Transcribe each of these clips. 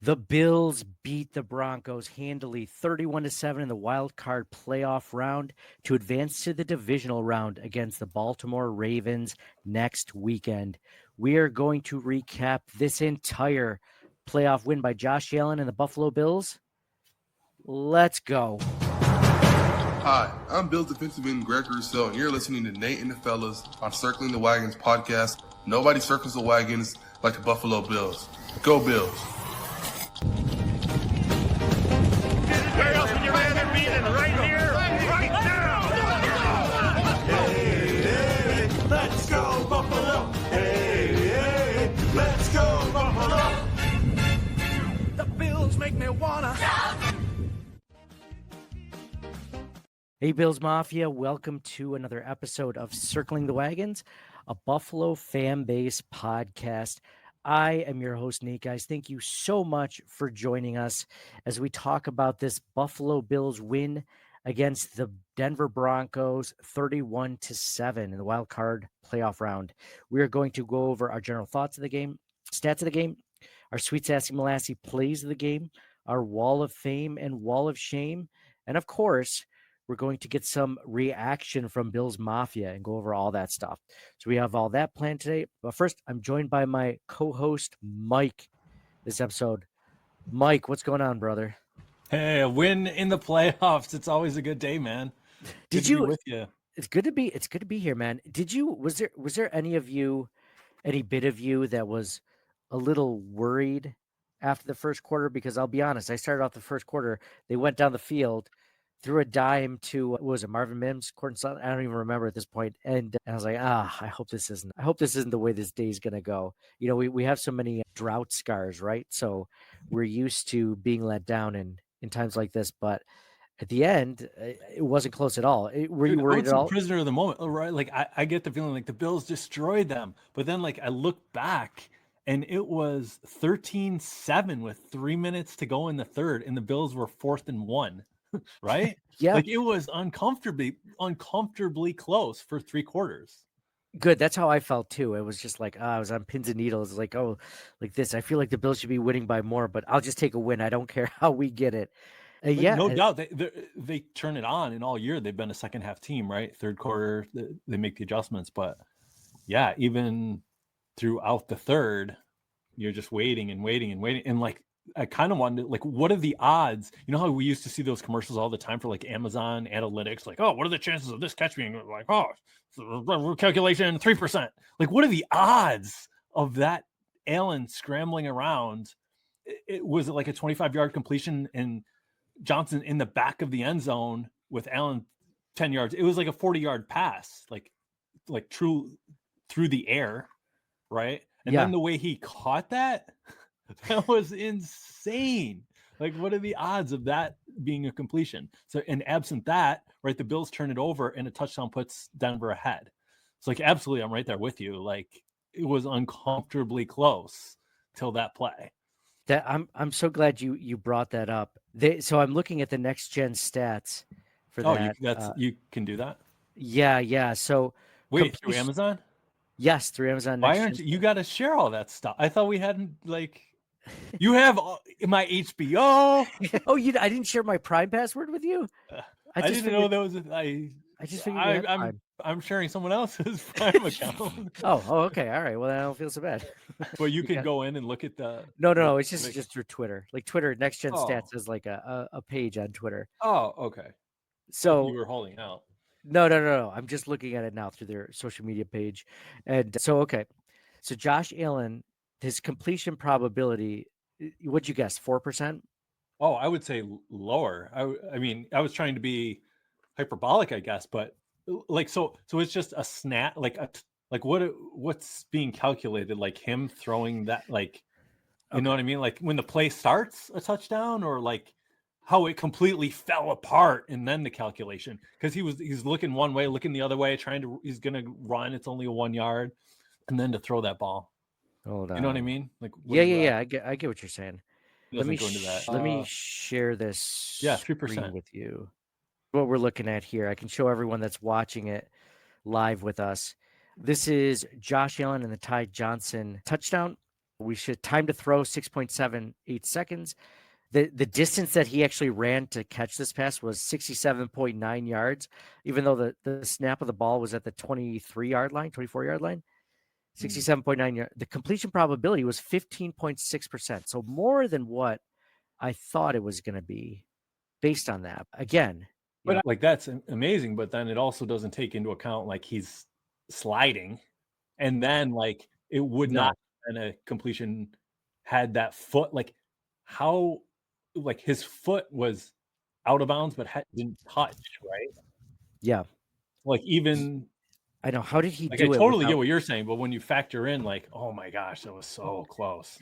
The Bills beat the Broncos handily 31-7 in the wild card playoff round to advance to the divisional round against the Baltimore Ravens next weekend. We are going to recap this entire playoff win by Josh Allen and the Buffalo Bills. Let's go. Hi, I'm Bills defensive end Greg Rousseau, and you're listening to Nate and the Fellas on Circling the Wagons podcast. Nobody circles the wagons like the Buffalo Bills. Go Bills! Where else would you rather be than right here, right now? Hey, hey, let's go Buffalo! Hey, hey, let's go Buffalo! The Bills make me wanna shout! Hey, Bills Mafia, welcome to another episode of Circling the Wagons, a Buffalo fan base podcast. I am your host, Nate, guys. Thank you so much for joining us as we talk about this Buffalo Bills win against the Denver Broncos 31-7 in the wild card playoff round. We are going to go over our general thoughts of the game, stats of the game, our Sweet Sassy Molassy plays of the game, our wall of fame and wall of shame, and of course, we're going to get some reaction from Bills Mafia and go over all that stuff. So we have all that planned today. But first, I'm joined by my co-host, Mike, this episode. Mike, what's going on, brother? Hey, a win in the playoffs. It's always a good day, man. Did you? With you? It's good to be here, man. Did you? Was there any bit of you that was a little worried after the first quarter? Because I'll be honest, I started off the first quarter. They went down the field, threw a dime to, what was it, Marvin Mims, Courtney Sutton? I don't even remember at this point. And I was like, I hope this isn't the way this day is going to go. You know, we have so many drought scars, right? So we're used to being let down in times like this. But at the end, it wasn't close at all. Were you worried at all? Prisoner of the moment, right? Like I get the feeling like the Bills destroyed them. But then like I look back and it was 13-7 with 3 minutes to go in the third. And the Bills were 4th and 1. Right? Yeah. Like it was uncomfortably close for 3 quarters. Good. That's how I felt too. It was just like, I was on pins and needles. Like, like this. I feel like the Bills should be winning by more, but I'll just take a win. I don't care how we get it. Yeah. No doubt. They turn it on, and all year they've been a second half team, right? Third quarter, they make the adjustments. But yeah, even throughout the third, you're just waiting. And like, I kind of wanted to, like, what are the odds? You know how we used to see those commercials all the time for like Amazon analytics, like, oh, what are the chances of this catch being like, calculation 3%? Like, what are the odds of that Allen scrambling around? It was like a 25-yard completion and Johnson in the back of the end zone with Allen 10 yards. It was like a 40-yard pass, like true through the air, right? And then the way he caught that was insane. Like, what are the odds of that being a completion? So, and absent that, right, the Bills turn it over and a touchdown puts Denver ahead. It's like, absolutely, I'm right there with you. Like, it was uncomfortably close till that play. That I'm so glad you brought that up. So I'm looking at the next gen stats for that. You can do that. Yeah. So wait, through Amazon? Yes, through Amazon. Why aren't you got to share all that stuff? I thought we hadn't like. You have my HBO. Oh, I didn't share my Prime password with you. I didn't know that was. I just figured I'm sharing someone else's Prime account. Oh, okay, all right. Well, then I don't feel so bad. Well, you can go in and look at the. No. It's just through Twitter. Like Twitter, Next Gen Stats is like a page on Twitter. Oh, okay. So you were holding out. No. I'm just looking at it now through their social media page, and so okay. So Josh Allen, his completion probability, what'd you guess? 4%? Oh, I would say lower. I mean, I was trying to be hyperbolic, I guess, but like so it's just a snap, like what's being calculated, like him throwing that, like you know what I mean, like when the play starts a touchdown, or like how it completely fell apart and then the calculation, because he's looking one way, looking the other way, he's gonna run, it's only a 1 yard, and then to throw that ball. Hold on. You know what I mean? Like yeah. I get what you're saying. Let me share this. Yeah, 3% with you. What we're looking at here, I can show everyone that's watching it live with us. This is Josh Allen and the Ty Johnson touchdown. We should time to throw 6.78 seconds. The distance that he actually ran to catch this pass was 67.9 yards, even though the snap of the ball was at the 24-yard line. 67.9 yards. The completion probability was 15.6%. So more than what I thought it was going to be based on that. Again, but like that's amazing, but then it also doesn't take into account like he's sliding, and then like it would not have been a completion had that foot, like how, like his foot was out of bounds but didn't touch, right? Yeah. Like even I know, how did he like, do I it? totally get what you're saying, but when you factor in like, oh my gosh, that was so close.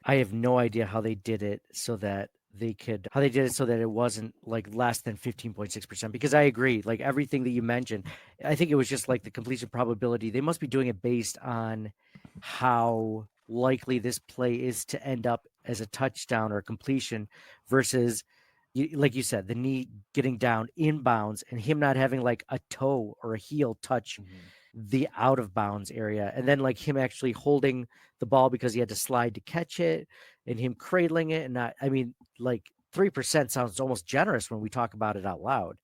I have no idea how they did it so that it wasn't like less than 15.6%, because I agree, like everything that you mentioned, I think it was just like the completion probability. They must be doing it based on how likely this play is to end up as a touchdown or a completion versus, like you said, the knee getting down inbounds and him not having like a toe or a heel touch the out of bounds area, and then like him actually holding the ball because he had to slide to catch it, and him cradling it. And not, I mean, like 3% sounds almost generous when we talk about it out loud,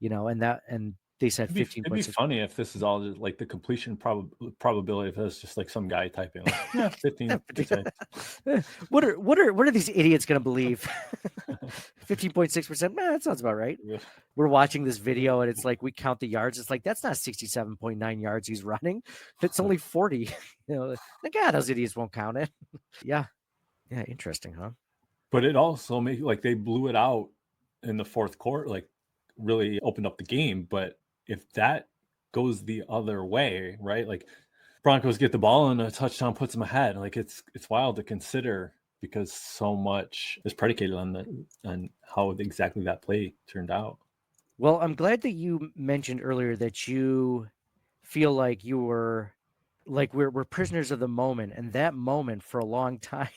and they said 15. It'd be funny if this is all just like the completion probability, if it's just like some guy typing like, yeah, 15%. What are these idiots going to believe? 15.6%. Man, that sounds about right. Yeah. We're watching this video and it's like we count the yards. It's like that's not 67.9 yards he's running. It's only 40. Like, those idiots won't count it. Yeah, interesting, huh? But it also made like they blew it out in the fourth quarter, like really opened up the game. But if that goes the other way, right? Like Broncos get the ball and a touchdown puts them ahead. Like it's wild to consider, because so much is predicated on how exactly that play turned out. Well, I'm glad that you mentioned earlier that you feel like you were like we're prisoners of the moment, and that moment for a long time,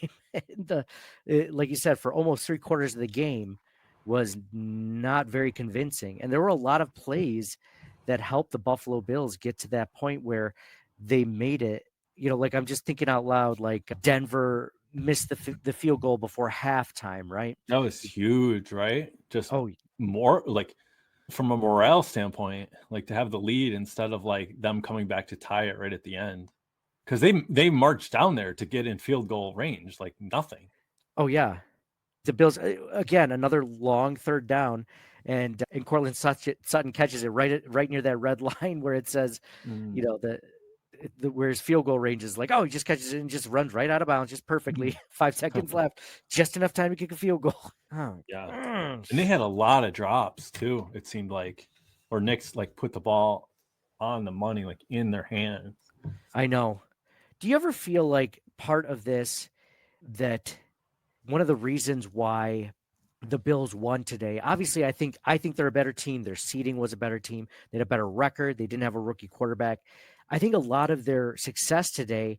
like you said, for almost 3/4 of the game was not very convincing. And there were a lot of plays that helped the Buffalo Bills get to that point where they made it. Like I'm just thinking out loud, like Denver missed the field goal before halftime, right? That was huge, right? Just Oh, more like from a morale standpoint, like to have the lead instead of like them coming back to tie it right at the end, because they marched down there to get in field goal range like nothing. Oh yeah, the Bills again, another long third down, and Cortland Sutton catches it right near that red line where it says, where his field goal range is, like, oh, he just catches it and just runs right out of bounds just perfectly. 5 seconds left, just enough time to kick a field goal. Oh, yeah. And they had a lot of drops too, it seemed like, or Knicks like put the ball on the money, like in their hands. I know. Do you ever feel like part of this, that one of the reasons why the Bills won today, obviously I think they're a better team. Their seeding was a better team. They had a better record. They didn't have a rookie quarterback. I think a lot of their success today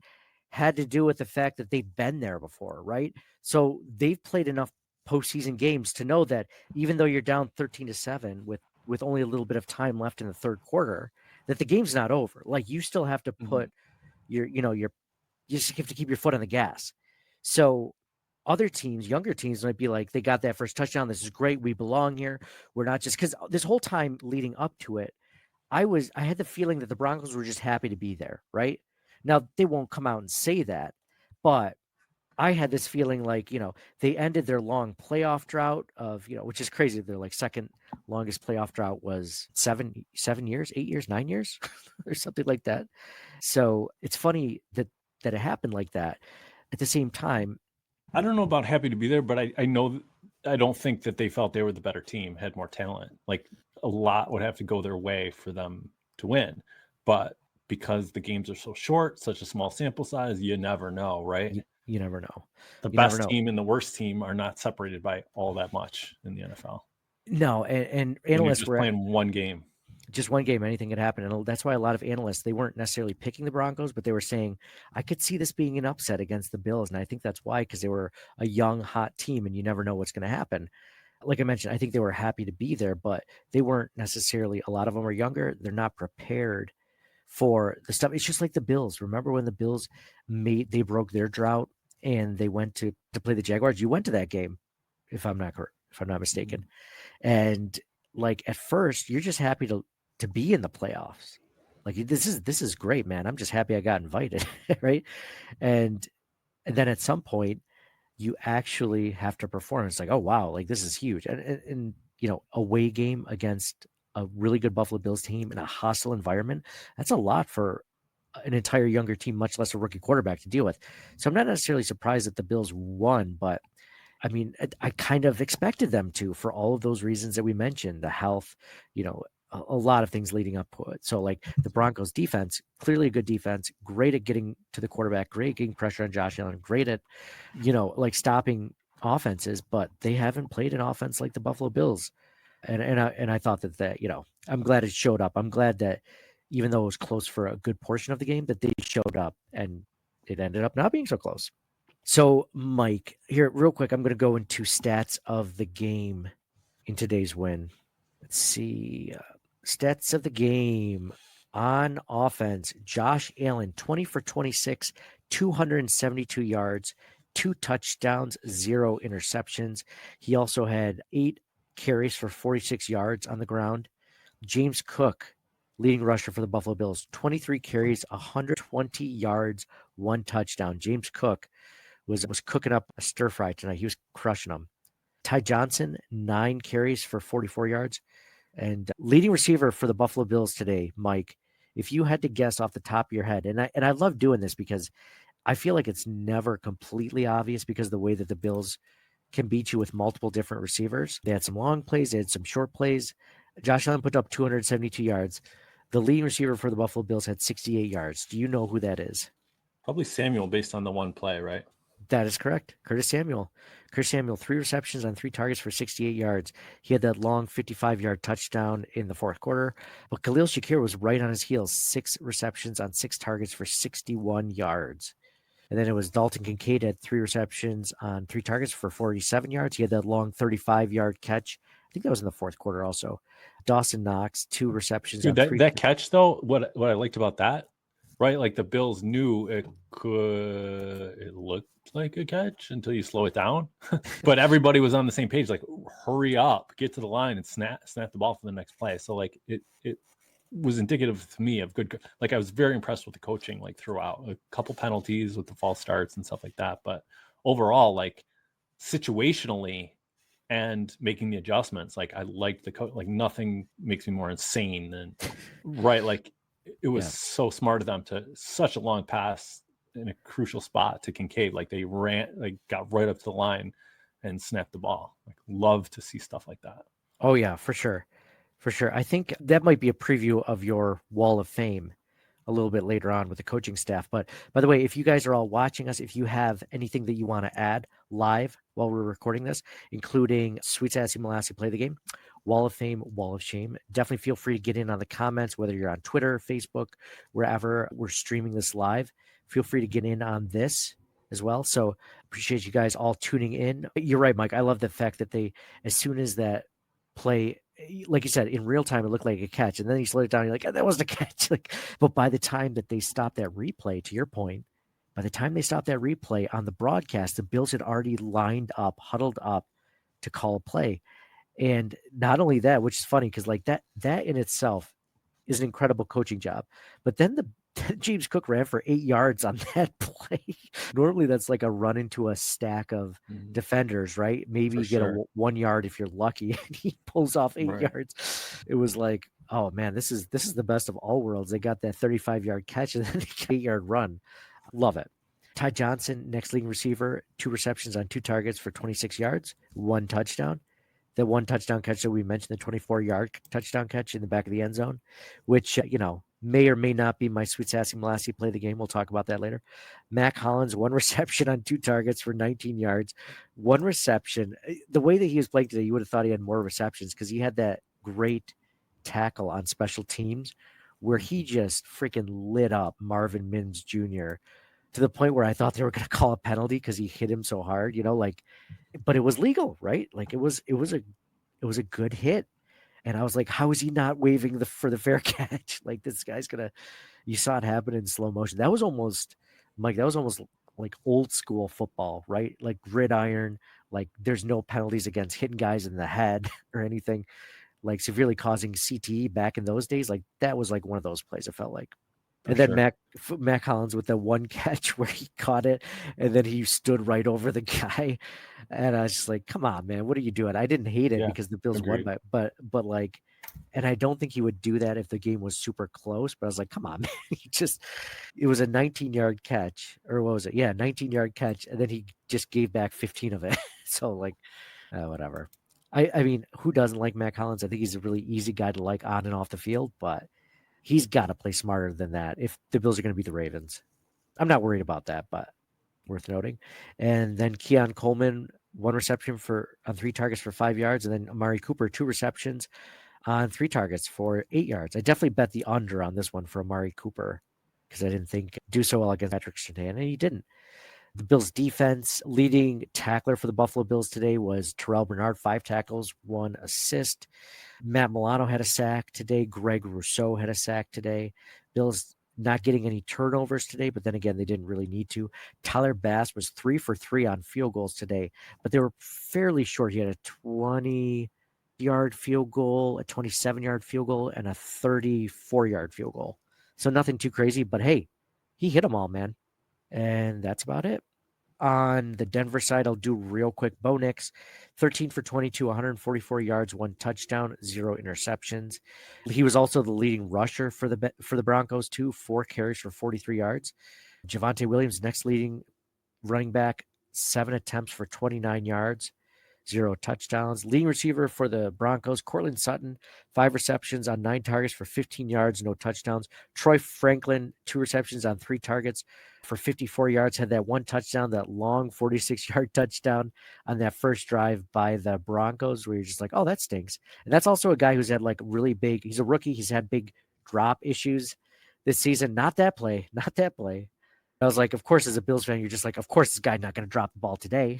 had to do with the fact that they've been there before, right? So they've played enough postseason games to know that even though you're down 13-7 with only a little bit of time left in the third quarter, that the game's not over. Like you still have to put you just have to keep your foot on the gas. So other teams, younger teams, might be like, they got that first touchdown. This is great. We belong here. We're not just, because this whole time leading up to it, I had the feeling that the Broncos were just happy to be there, right? Now, they won't come out and say that, but I had this feeling like, they ended their long playoff drought of, which is crazy. Their like second longest playoff drought was 7 years, 8 years, 9 years, or something like that. So it's funny that it happened like that. At the same time, I don't know about happy to be there, but I know, I don't think that they felt they were the better team, had more talent. Like a lot would have to go their way for them to win. But because the games are so short, such a small sample size, you never know, right? You never know. The best team and the worst team are not separated by all that much in the NFL. No, and analysts were playing one game. Just one game, anything could happen. And that's why a lot of analysts, they weren't necessarily picking the Broncos, but they were saying, I could see this being an upset against the Bills. And I think that's why, because they were a young, hot team and you never know what's going to happen. Like I mentioned, I think they were happy to be there, but they weren't necessarily, a lot of them are younger. They're not prepared for the stuff. It's just like the Bills. Remember when the Bills they broke their drought and they went to play the Jaguars. You went to that game, if I'm not mistaken. And like at first, you're just happy to be in the playoffs. Like this is great, man. I'm just happy I got invited, right? And then at some point, you actually have to perform. It's like, oh wow, like this is huge. And away game against a really good Buffalo Bills team in a hostile environment, that's a lot for an entire younger team, much less a rookie quarterback to deal with. So I'm not necessarily surprised that the Bills won, but I mean, I kind of expected them to, for all of those reasons that we mentioned, the health, a lot of things leading up to it. So like the Broncos defense, clearly a good defense, great at getting to the quarterback, great at getting pressure on Josh Allen, great at, like stopping offenses, but they haven't played an offense like the Buffalo Bills. And I thought that, I'm glad it showed up. I'm glad that even though it was close for a good portion of the game, that they showed up and it ended up not being so close. So, Mike, here, real quick, I'm going to go into stats of the game in today's win. Let's see. Stats of the game on offense. Josh Allen, 20 for 26, 272 yards, 2 touchdowns, 0 interceptions. He also had 8 carries for 46 yards on the ground. James Cook, leading rusher for the Buffalo Bills, 23 carries, 120 yards, 1 touchdown. James Cook was cooking up a stir fry tonight. He was crushing them. Ty Johnson, 9 carries for 44 yards. And leading receiver for the Buffalo Bills today, Mike, if you had to guess off the top of your head, and I love doing this because I feel like it's never completely obvious because of the way that the Bills can beat you with multiple different receivers. They had some long plays, they had some short plays. Josh Allen put up 272 yards. The leading receiver for the Buffalo Bills had 68 yards. Do you know who that is? Probably Samuel based on the one play, right? That is correct. Curtis Samuel. 3 receptions on 3 targets for 68 yards. He had that long 55-yard touchdown in the fourth quarter. But Khalil Shakir was right on his heels. 6 receptions on 6 targets for 61 yards. And then it was Dalton Kincaid had 3 receptions on 3 targets for 47 yards. He had that long 35-yard catch. I think that was in the fourth quarter also. Dawson Knox, 2 receptions. Dude, that catch, though, what I liked about that, right? Like the Bills knew it looked like a catch until you slow it down. But everybody was on the same page, like, hurry up, get to the line and snap the ball for the next play. So like it was indicative to me of good, like I was very impressed with the coaching, like throughout. A couple penalties with the false starts and stuff like that. But overall, like situationally and making the adjustments, like I liked the coach, like nothing makes me more insane than right. Like it was so smart of them to such a long pass in a crucial spot to Kincaid. Like they got right up to the line and snapped the ball. Like love to see stuff like that. Oh yeah, for sure. For sure. I think that might be a preview of your Wall of Fame a little bit later on with the coaching staff. But by the way, if you guys are all watching us, if you have anything that you want to add live while we're recording this, including Sweet Sassy Molassie Play the Game, Wall of Fame, Wall of Shame, definitely feel free to get in on the comments, whether you're on Twitter, Facebook, wherever we're streaming this live. Feel free to get in on this as well. So appreciate you guys all tuning in. You're right, Mike. I love the fact that they, as soon as that play, like you said, in real time, it looked like a catch. And then you slow it down. You're like, oh, that wasn't a catch. Like, but by the time that they stopped that replay, to your point, by the time they stopped that replay on the broadcast, the Bills had already lined up, huddled up to call a play. And not only that, which is funny because like that in itself is an incredible coaching job. But then James Cook ran for 8 yards on that play. Normally that's like a run into a stack of defenders, right? Maybe you get a 1 yard if you're lucky, and he pulls off 8 yards. It was like, oh man, this is the best of all worlds. They got that 35-yard catch and then an 8-yard run. Love it. Ty Johnson, next leading receiver, 2 receptions on 2 targets for 26 yards, 1 touchdown. The 1 touchdown catch that we mentioned, the 24-yard touchdown catch in the back of the end zone, which, may or may not be my Sweet Sassy Molassie Play the Game. We'll talk about that later. Mac Hollins, 1 reception on 2 targets for 19 yards. 1 reception. The way that he was playing today, you would have thought he had more receptions because he had that great tackle on special teams where he just freaking lit up Marvin Mims Jr. to the point where I thought they were going to call a penalty because he hit him so hard, but it was legal, right? Like it was a good hit. And I was like, how is he not waving for the fair catch? Like this guy's you saw it happen in slow motion. That was almost, Mike, like old school football, right? Like gridiron, like there's no penalties against hitting guys in the head or anything, like severely causing CTE back in those days. Like that was like one of those plays, it felt like. For And then sure. Mac Hollins with the one catch where he caught it and then he stood right over the guy. And I was just like, come on, man, what are you doing? I didn't hate it Yeah, because the Bills won, agreed. but like, and I don't think he would do that if the game was super close. But I was like, come on, man. It was a 19-yard catch, or what was it? Yeah, 19-yard catch. And then he just gave back 15 of it. So like, whatever. I mean, who doesn't like Mac Hollins? I think he's a really easy guy to like on and off the field, but he's got to play smarter than that if the Bills are going to beat the Ravens. I'm not worried about that, but worth noting. And then Keon Coleman, 1 reception on 3 targets for 5 yards, and then Amari Cooper, 2 receptions on 3 targets for 8 yards. I definitely bet the under on this one for Amari Cooper because I didn't think do so well against Patrick Surtain, and he didn't. The Bills defense leading tackler for the Buffalo Bills today was Terrell Bernard, 5 tackles, 1 assist. Matt Milano had a sack today. Greg Rousseau had a sack today. Bills not getting any turnovers today, but then again, they didn't really need to. Tyler Bass was 3 for 3 on field goals today, but they were fairly short. He had a 20-yard field goal, a 27-yard field goal, and a 34-yard field goal. So nothing too crazy, but hey, he hit them all, man. And that's about it. On the Denver side, I'll do real quick. Bo Nix, 13 for 22, 144 yards, 1 touchdown, 0 interceptions. He was also the leading rusher for the Broncos too, 4 carries for 43 yards. Javonte Williams, next leading running back, 7 attempts for 29 yards, 0 touchdowns. Leading receiver for the Broncos, Cortland Sutton, 5 receptions on 9 targets for 15 yards, no touchdowns. Troy Franklin, 2 receptions on 3 targets for 54 yards, had that 1 touchdown, that long 46-yard touchdown on that first drive by the Broncos where you're just like, oh, that stinks. And that's also a guy who's had like really big, he's a rookie, he's had big drop issues this season. Not that play. I was like, of course, as a Bills fan, you're just like, of course, this guy's not going to drop the ball today.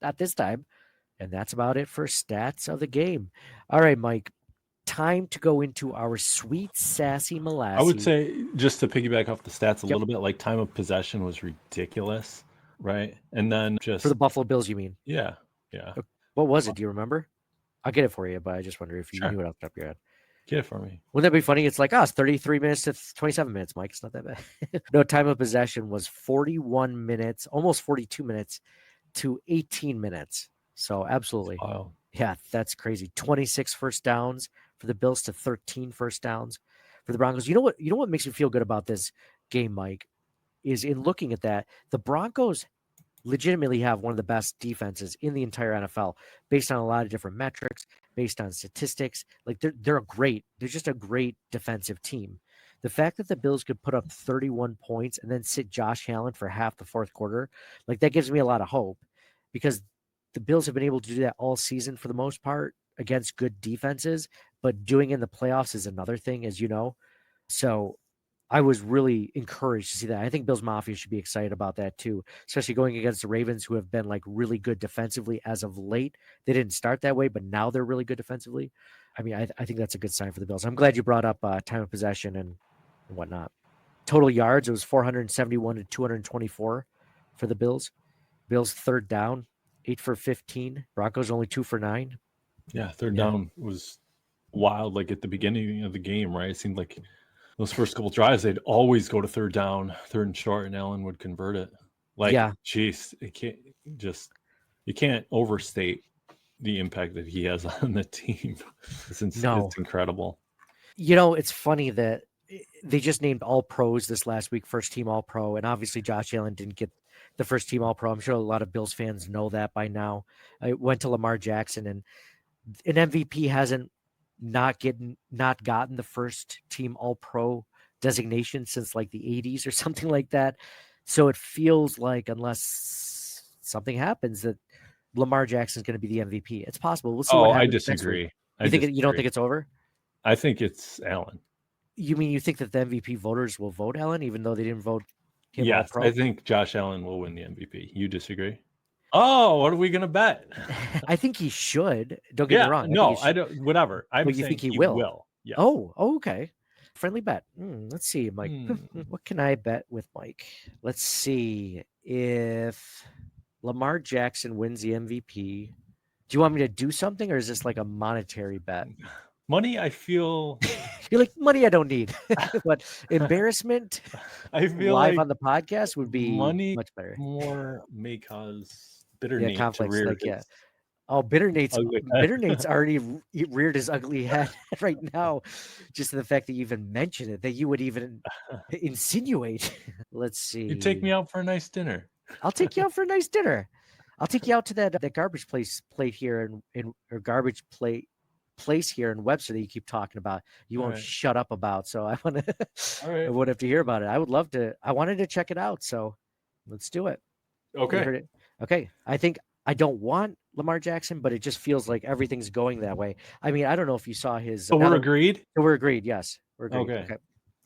Not this time. And that's about it for stats of the game. All right, Mike, time to go into our sweet, sassy molasses. I would say, just to piggyback off the stats a little bit, like time of possession was ridiculous, right? And then just for the Buffalo Bills, you mean? Yeah. What was it? Do you remember? I'll get it for you, but I just wonder if you knew it off the top of your head. Get it for me. Wouldn't that be funny? It's like, it's 33 minutes to 27 minutes, Mike. It's not that bad. No, time of possession was 41 minutes, almost 42 minutes to 18 minutes. So absolutely. Wow. Yeah, that's crazy. 26 first downs for the Bills to 13 first downs for the Broncos. You know what makes me feel good about this game, Mike, is in looking at that, the Broncos legitimately have one of the best defenses in the entire NFL based on a lot of different metrics, based on statistics. Like they're just a great defensive team. The fact that the Bills could put up 31 points and then sit Josh Allen for half the fourth quarter, like that gives me a lot of hope because the Bills have been able to do that all season for the most part against good defenses, but doing it in the playoffs is another thing, as you know. So I was really encouraged to see that. I think Bills Mafia should be excited about that too, especially going against the Ravens, who have been like really good defensively as of late. They didn't start that way, but now they're really good defensively. I mean, I think that's a good sign for the Bills. I'm glad you brought up time of possession and whatnot. Total yards, it was 471 to 224 for the Bills. Bills third down, 8 for 15. Broncos only 2 for 9. Yeah, third down was wild. Like at the beginning of the game, right? It seemed like those first couple drives, they'd always go to third down, 3rd and short, and Allen would convert it. Like, geez, you can't overstate the impact that he has on the team. It's incredible. You know, it's funny that they just named all pros this last week, first team all pro. And obviously Josh Allen didn't get the first team all pro. I'm sure a lot of Bills fans know that by now. I went to Lamar Jackson, and an MVP hasn't not gotten the first team all pro designation since like the 80s or something like that. So it feels like, unless something happens, that Lamar Jackson is going to be the MVP. It's possible. We'll see what happens. I disagree. You don't think it's over? I think it's Allen. You mean you think that the MVP voters will vote Allen, even though they didn't vote him? Yes, I think Josh Allen will win the MVP. You disagree? Oh, what are we going to bet? I think he should. Don't get me wrong. I don't. Whatever. You think he will? Yeah. Oh, okay. Friendly bet. Let's see, Mike. What can I bet with Mike? Let's see. if Lamar Jackson wins the MVP, do you want me to do something, or is this like a monetary bet? Money, I feel. You're like, money I don't need. But embarrassment I feel live like on the podcast would be money much better. more may cause bitter Yeah, Nate to conflicts. rear Like, yeah. his Oh, Bitter Nate's ugly head. already reared his ugly head right now. Just the fact that you even mention it, that you would even insinuate. Let's see. You take me out for a nice dinner. I'll take you out for a nice dinner. I'll take you out to that garbage plate here or garbage place here in Webster that you keep talking about. You All won't right. shut up about. So I want to. All right. I would have to hear about it. I would love to. I wanted to check it out. So let's do it. You Okay. heard it? Okay. I think I don't want Lamar Jackson, but it just feels like everything's going that way. I mean, I don't know if you saw his. So we're agreed? We're agreed. Yes, we're agreed. Okay.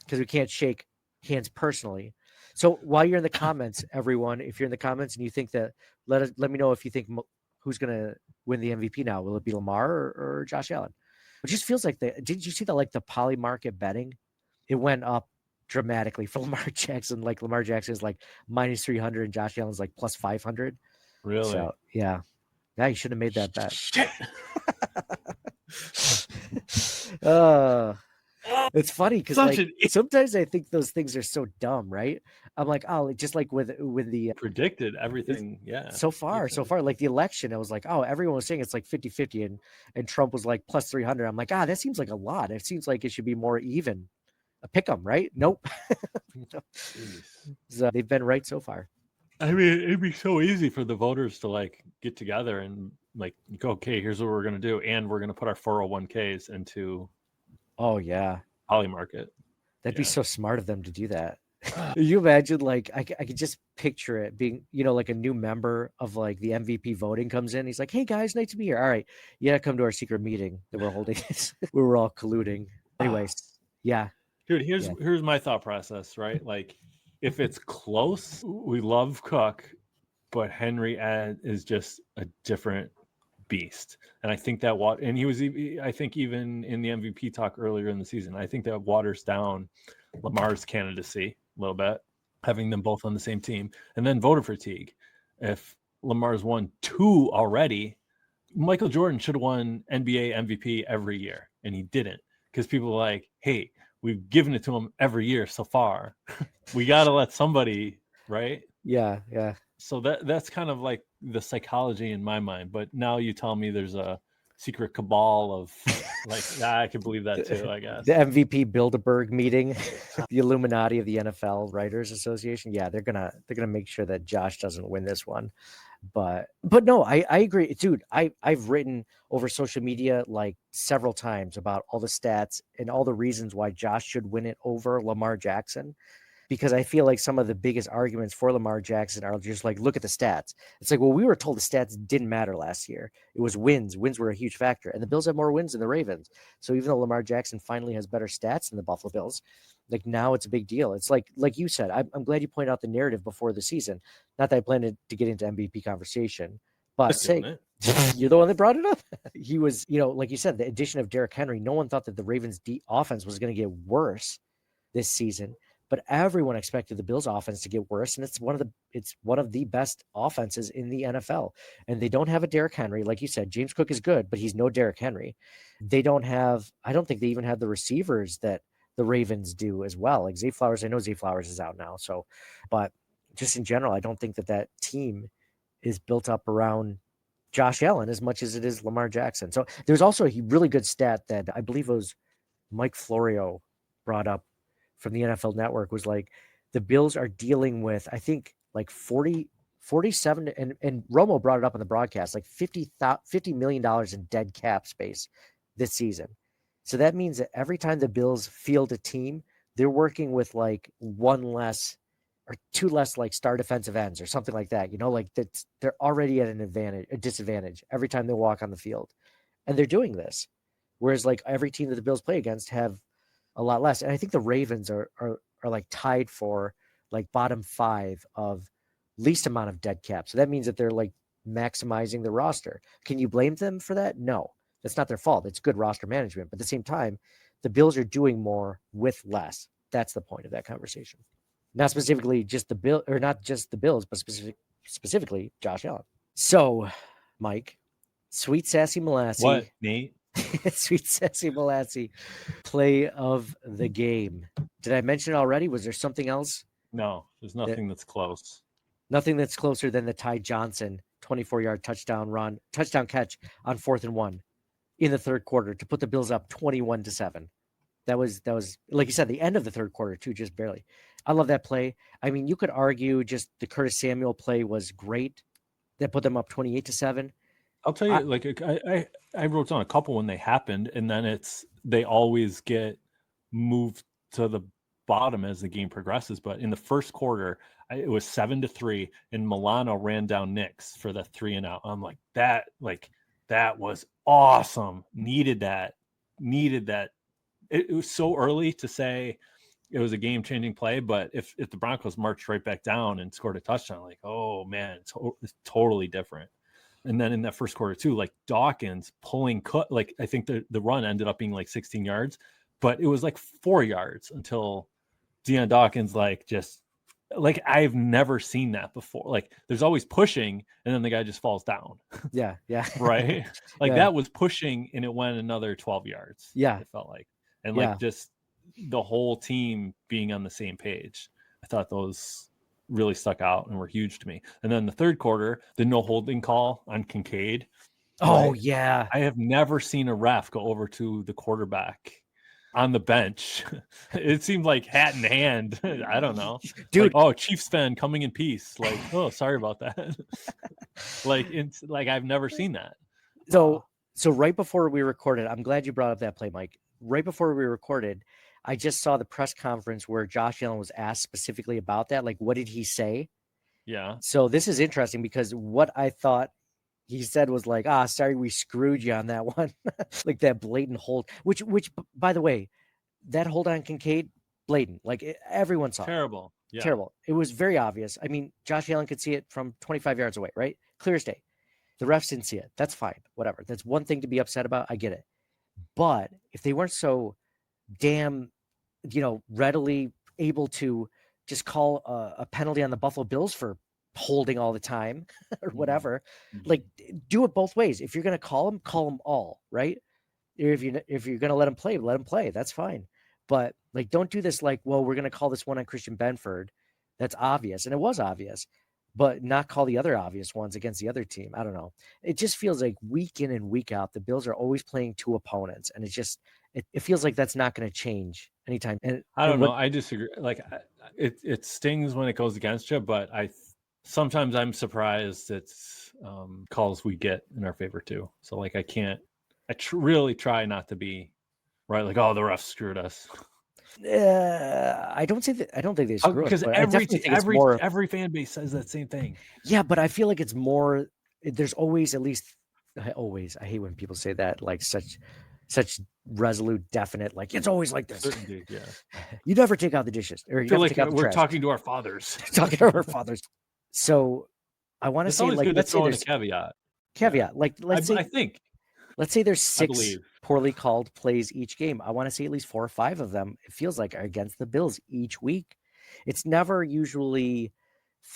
Because we can't shake hands personally. So while you're in the comments, everyone, if you're in the comments and you think that, let me know if you think who's going to win the MVP now. Will it be Lamar or Josh Allen? It just feels like did you see the poly market betting? It went up dramatically for Lamar Jackson. Like Lamar Jackson is like minus 300 and Josh Allen's like plus 500. Really? So yeah, you should have made that bet. Shit. It's funny because sometimes I think those things are so dumb, right? I'm like, oh, just like with the predicted everything. Yeah. So far, like the election, I was like, oh, everyone was saying it's like 50-50 and Trump was like plus 300. I'm like, that seems like a lot. It seems like it should be more even. A pick 'em, right? Nope. So they've been right so far. I mean, it'd be so easy for the voters to like get together and like go, okay, here's what we're going to do. And we're going to put our 401ks into. Oh yeah. Poly market. That'd be so smart of them to do that. You imagine like I could just picture it being, like a new member of like the MVP voting comes in. He's like, hey guys, nice to be here. All right. Yeah. Come to our secret meeting that we're holding. We were all colluding. Anyways. Yeah. Dude, here's my thought process, right? Like if it's close, we love Cook, but Henry is just a different beast. And I think that and he was, I think even in the MVP talk earlier in the season, I think that waters down Lamar's candidacy a little bit, having them both on the same team, and then voter fatigue. If Lamar's won 2 already, Michael Jordan should have won NBA MVP every year, and he didn't, because people are like, hey, we've given it to him every year so far. We got to let somebody, right? Yeah. So that's kind of like the psychology in my mind. But now you tell me there's a secret cabal of like, I can believe that too, I guess. The MVP Bilderberg meeting, the Illuminati of the NFL Writers Association. Yeah, they're gonna make sure that Josh doesn't win this one. But no, I agree, dude. I've written over social media like several times about all the stats and all the reasons why Josh should win it over Lamar Jackson. Because I feel like some of the biggest arguments for Lamar Jackson are just like, look at the stats. It's like, well, we were told the stats didn't matter last year. It was wins. Wins were a huge factor. And the Bills have more wins than the Ravens. So even though Lamar Jackson finally has better stats than the Buffalo Bills, like now it's a big deal. It's like you said, I'm glad you pointed out the narrative before the season. Not that I planned to get into MVP conversation, but you're the one that brought it up. He was, like you said, the addition of Derrick Henry, no one thought that the Ravens offense was going to get worse this season. But everyone expected the Bills offense to get worse. And it's one of the best offenses in the NFL. And they don't have a Derrick Henry. Like you said, James Cook is good, but he's no Derrick Henry. I don't think they even have the receivers that the Ravens do as well. Like Zay Flowers, I know Zay Flowers is out now. So, but just in general, I don't think that team is built up around Josh Allen as much as it is Lamar Jackson. So there's also a really good stat that I believe it was Mike Florio brought up from the NFL Network, was like the Bills are dealing with, I think, like 47, and Romo brought it up on the broadcast, like $50 million in dead cap space this season. So that means that every time the Bills field a team, they're working with like 1 less or 2 less like star defensive ends or something like that. Like they're already at a disadvantage every time they walk on the field, and they're doing this. Whereas like every team that the Bills play against have a lot less. And I think the Ravens are like tied for like bottom 5 of least amount of dead cap. So that means that they're like maximizing the roster. Can you blame them for that? No, that's not their fault. It's good roster management. But at the same time, the Bills are doing more with less. That's the point of that conversation. Not specifically just the Bill, or not just the Bills, but specifically Josh Allen. So, Mike, Sweet Sassy Molassie. What, Nate? Sweet Sassy Molassie, play of the game. Did I mention it already? Was there something else? No, there's nothing that's close. Nothing that's closer than the Ty Johnson 24-yard touchdown catch on 4th and 1 in the third quarter to put the Bills up 21-7. That was like you said, the end of the third quarter too, just barely. I love that play. I mean, you could argue just the Curtis Samuel play was great. That put them up 28-7. I'll tell you, I wrote down a couple when they happened, and then they always get moved to the bottom as the game progresses. But in the first quarter, it was 7-3, and Milano ran down Nix for the 3 and out. I'm like, that was awesome. Needed that. It was so early to say it was a game-changing play, but if the Broncos marched right back down and scored a touchdown, like, oh man, it's totally different. And then in that first quarter too, like Dawkins pulling like I think the run ended up being like 16 yards, but it was like 4 yards until Deion Dawkins like I've never seen that before. Like there's always pushing and then the guy just falls down. Yeah. Right? Like that was pushing and it went another 12 yards. Yeah. It felt like. And like just the whole team being on the same page. I thought those really stuck out and were huge to me. And then the third quarter, the no holding call on Kincaid. Oh, yeah. I have never seen a ref go over to the quarterback on the bench. It seemed like hat in hand. I don't know. Dude. Like, oh, Chiefs fan coming in peace. Like, oh, sorry about that. like I've never seen that. So right before we recorded, I'm glad you brought up that play, Mike. Right before we recorded, I just saw the press conference where Josh Allen was asked specifically about that. Like, what did he say? Yeah. So this is interesting because what I thought he said was like, sorry, we screwed you on that one. Like that blatant hold, which, by the way, that hold on Kincaid, blatant. Like everyone saw Terrible. it. Yeah. Terrible. It was very obvious. I mean, Josh Allen could see it from 25 yards away, right? Clear as day. The refs didn't see it. That's fine. Whatever. That's one thing to be upset about. I get it. But if they weren't so damn, readily able to just call a penalty on the Buffalo Bills for holding all the time or whatever, like do it both ways. If you're going to call them all, right? If you're going to let them play, that's fine. But like, don't do this. Like, well, we're going to call this one on Christian Benford. That's obvious. And it was obvious, but not call the other obvious ones against the other team. I don't know. It just feels like week in and week out, the Bills are always playing two opponents. And it feels like that's not going to change anytime. And I don't know. I disagree. Like it stings when it goes against you, but sometimes I'm surprised it's calls we get in our favor too. So like I really try not to be right. Like, oh, the refs screwed us. I don't think they screw us. Because every fan base says that same thing. Yeah, but I feel like it's more. There's always I hate when people say that, like such resolute, definite. Like it's always like this. Certainty, yeah. You never take out the dishes, or you never take out the we're trash. talking to our fathers. Talking to our fathers. So I want to say, like, let's say there's a caveat. Yeah. Like let's say there's 6 poorly called plays each game. I want to see at least 4 or 5 of them. It feels like are against the Bills each week. It's never usually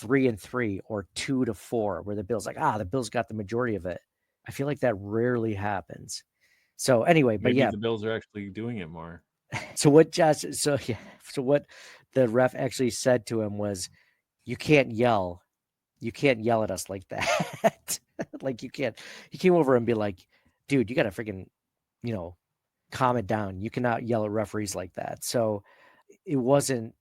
3-3 or 2-4 where the Bills the Bills got the majority of it. I feel like that rarely happens. So anyway, but maybe the Bills are actually doing it more. So what what the ref actually said to him was, you can't yell at us like that. Like you can't. He came over and be like, dude, you got to freaking, calm it down. You cannot yell at referees like that. So it wasn't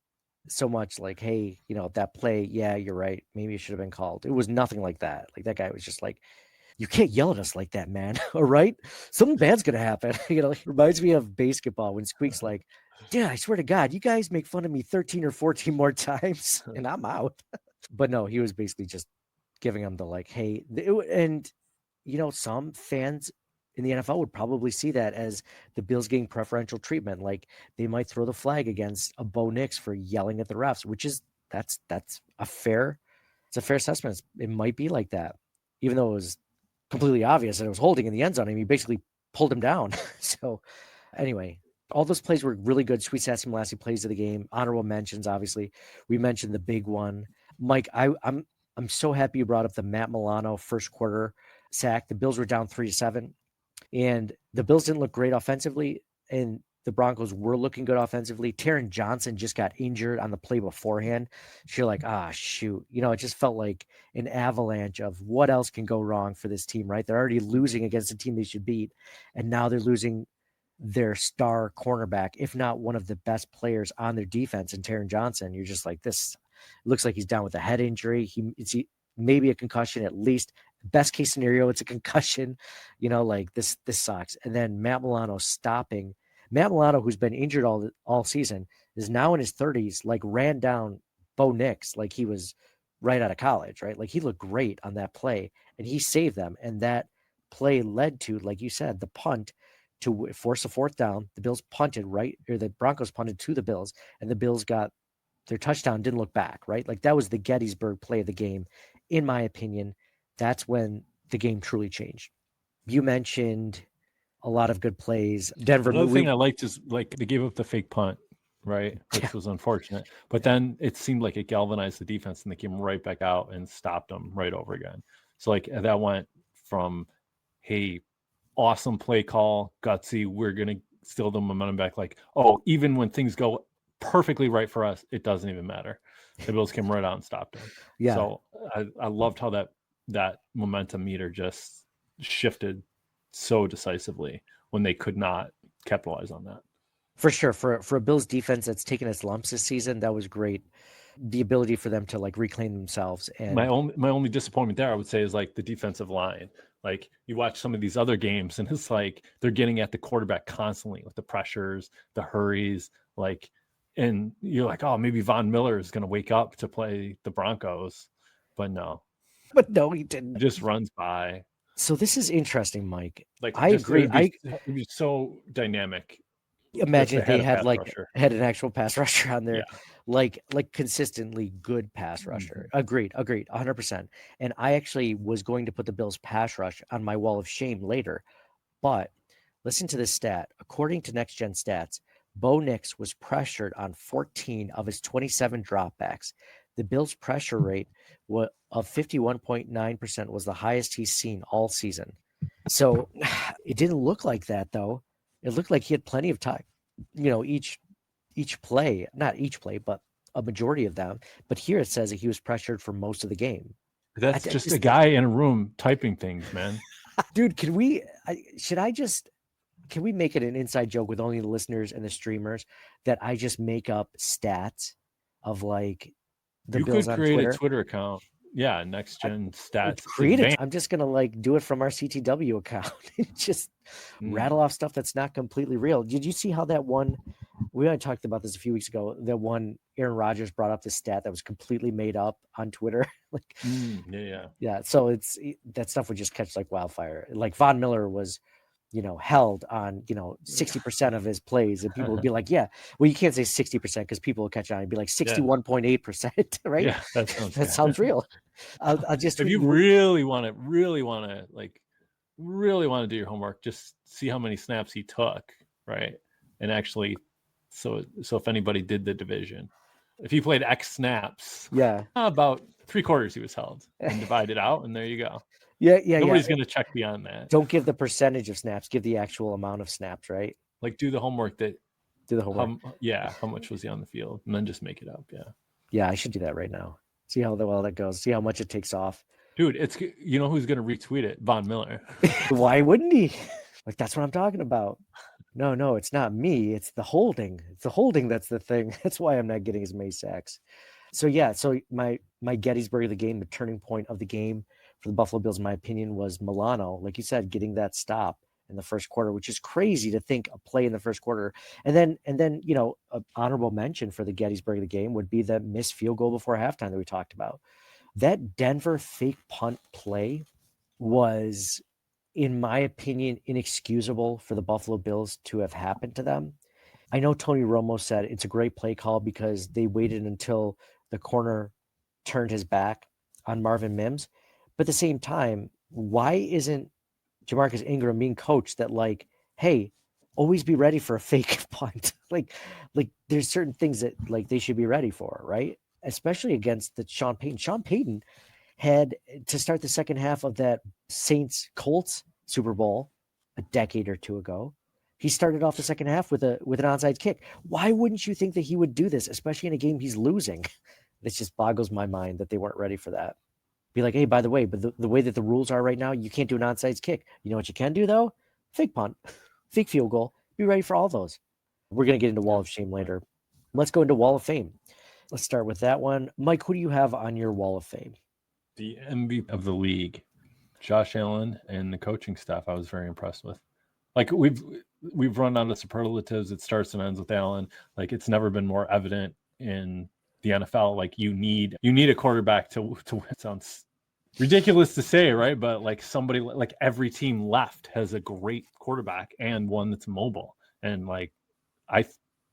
so much like, hey, that play, yeah, you're right, maybe it should have been called. It was nothing like that. Like that guy was just like, you can't yell at us like that, man. All right, something bad's gonna happen. It reminds me of basketball when Squeak's like, dude, I swear to God, you guys make fun of me 13 or 14 more times and I'm out. But no, he was basically just giving them the like, hey, and some fans in the NFL would probably see that as the Bills getting preferential treatment. Like they might throw the flag against a Bo Nix for yelling at the refs, which is that's a fair assessment. It might be like that, even though it was completely obvious that it was holding in the end zone. I mean, he basically pulled him down. So anyway, All those plays were really good. Sweet Sassy Molassie plays of the game. Honorable mentions, obviously. We mentioned the big one. Mike, I'm so happy you brought up the Matt Milano first quarter sack. The Bills were down 3-7, and the Bills didn't look great offensively, and the Broncos were looking good offensively. Taron Johnson just got injured on the play beforehand. So you're like, shoot. It just felt like an avalanche of what else can go wrong for this team, right? They're already losing against a team they should beat, and now they're losing their star cornerback, if not one of the best players on their defense, in Taron Johnson. You're just like, this looks like he's down with a head injury. It's maybe a concussion, at least. Best case scenario, it's a concussion. Like this sucks. And then Matt Milano, who's been injured all season, is now in his 30s, like ran down Bo Nix like he was right out of college, right? Like he looked great on that play, and he saved them. And that play led to, like you said, the punt to force a fourth down. The Bills punted, right? Or the Broncos punted to the Bills, and the Bills got their touchdown, didn't look back, right? Like that was the Gettysburg play of the game. In my opinion, that's when the game truly changed. You mentioned a lot of good plays. Denver. Another thing I liked is like they gave up the fake punt, right? Which was unfortunate. But then it seemed like it galvanized the defense, and they came right back out and stopped them right over again. So like that went from, hey, awesome play call, gutsy, we're going to steal the momentum back. Like, oh, even when things go perfectly right for us, it doesn't even matter. The Bills came right out and stopped them. Yeah. So I loved how that momentum meter just shifted so decisively when they could not capitalize on that. For sure. For a Bills defense that's taken its lumps this season, that was great. The ability for them to like reclaim themselves. And my only disappointment there, I would say, is like the defensive line. Like you watch some of these other games, and it's like they're getting at the quarterback constantly with the pressures, the hurries, like, and you're like, oh, maybe Von Miller is going to wake up to play the Broncos, but no, he didn't. He just runs by. So this is interesting, Mike. Like I agree. It was so dynamic. Imagine if they had an actual pass rusher on there, like consistently good pass rusher. Agreed, 100%. And I actually was going to put the Bills pass rush on my wall of shame later, but listen to this stat. According to Next Gen Stats, Bo Nix was pressured on 14 of his 27 dropbacks. The Bills' pressure rate of 51.9% was the highest he's seen all season. So it didn't look like that, though. It looked like he had plenty of time, each play, not each play, but a majority of them. But here it says that he was pressured for most of the game. That's just a guy in a room typing things, man. Dude, can we make it an inside joke with only the listeners and the streamers that I just make up stats of like the Bills on Twitter? You could create a Twitter account. Yeah, Next Gen Stats. I'm just gonna like do it from our CTW account and just rattle off stuff that's not completely real. Did you see how that one? We already talked about this a few weeks ago. That one Aaron Rodgers brought up this stat that was completely made up on Twitter. Yeah. So that stuff would just catch like wildfire. Like Von Miller was, held on 60% of his plays, and people would be like, yeah, well, you can't say 60% because people will catch on and be like 61.8%, right? Yeah, that sounds real. I'll just if you really want to do your homework, just see how many snaps he took, right? And actually, so if anybody did the division, if he played X snaps, about 3/4 he was held, and divide it out, and there you go. Yeah. Nobody's going to check beyond that. Don't give the percentage of snaps. Give the actual amount of snaps, right? Like do the homework. Do the homework. How much was he on the field, and then just make it up. Yeah, I should do that right now. See how well that goes. See how much it takes off. Dude, it's who's going to retweet it? Von Miller. Why wouldn't he? Like that's what I'm talking about. No, it's not me. It's the holding. It's the holding that's the thing. That's why I'm not getting as many sacks. So my Gettysburg of the game, the turning point of the game for the Buffalo Bills, in my opinion, was Milano, like you said, getting that stop in the first quarter, which is crazy to think a play in the first quarter. And then an honorable mention for the Gettysburg of the game would be the missed field goal before halftime that we talked about. That Denver fake punt play was, in my opinion, inexcusable for the Buffalo Bills to have happened to them. I know Tony Romo said it's a great play call because they waited until the corner turned his back on Marvin Mims. But at the same time, why isn't Jamarcus Ingram being coached that like, hey, always be ready for a fake punt. like there's certain things that like they should be ready for, right? Especially against the Sean Payton. Sean Payton had to start the second half of that Saints Colts Super Bowl a decade or two ago. He started off the second half with an onside kick. Why wouldn't you think that he would do this, especially in a game he's losing? This just boggles my mind that they weren't ready for that. Be like, hey, by the way, but the way that the rules are right now, you can't do an onside kick. You know what you can do though? Fake punt, fake field goal. Be ready for all those. We're going to get into Wall of Shame later. Let's go into Wall of Fame. Let's start with that one. Mike, who do you have on your Wall of Fame? The MVP of the league, Josh Allen, and the coaching staff I was very impressed with. Like we've run out of superlatives. It starts and ends with Allen. Like it's never been more evident in the NFL. Like you need a quarterback to win. It sounds ridiculous to say, right? But like somebody, like every team left has a great quarterback and one that's mobile. And like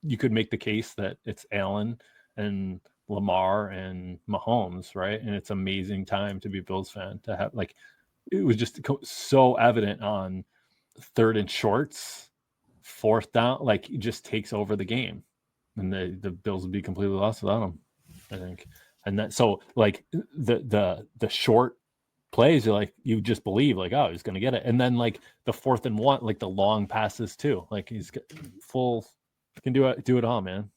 you could make the case that it's Allen and Lamar and Mahomes, right? And it's amazing time to be a Bills fan to have, like, it was just so evident on third and shorts, fourth down, like it just takes over the game, and the Bills would be completely lost without him, I think. And that, so like the short plays, you're like, you just believe like, oh, he's going to get it. And then like the 4th and 1, like the long passes too, like he's full, can do it all, man.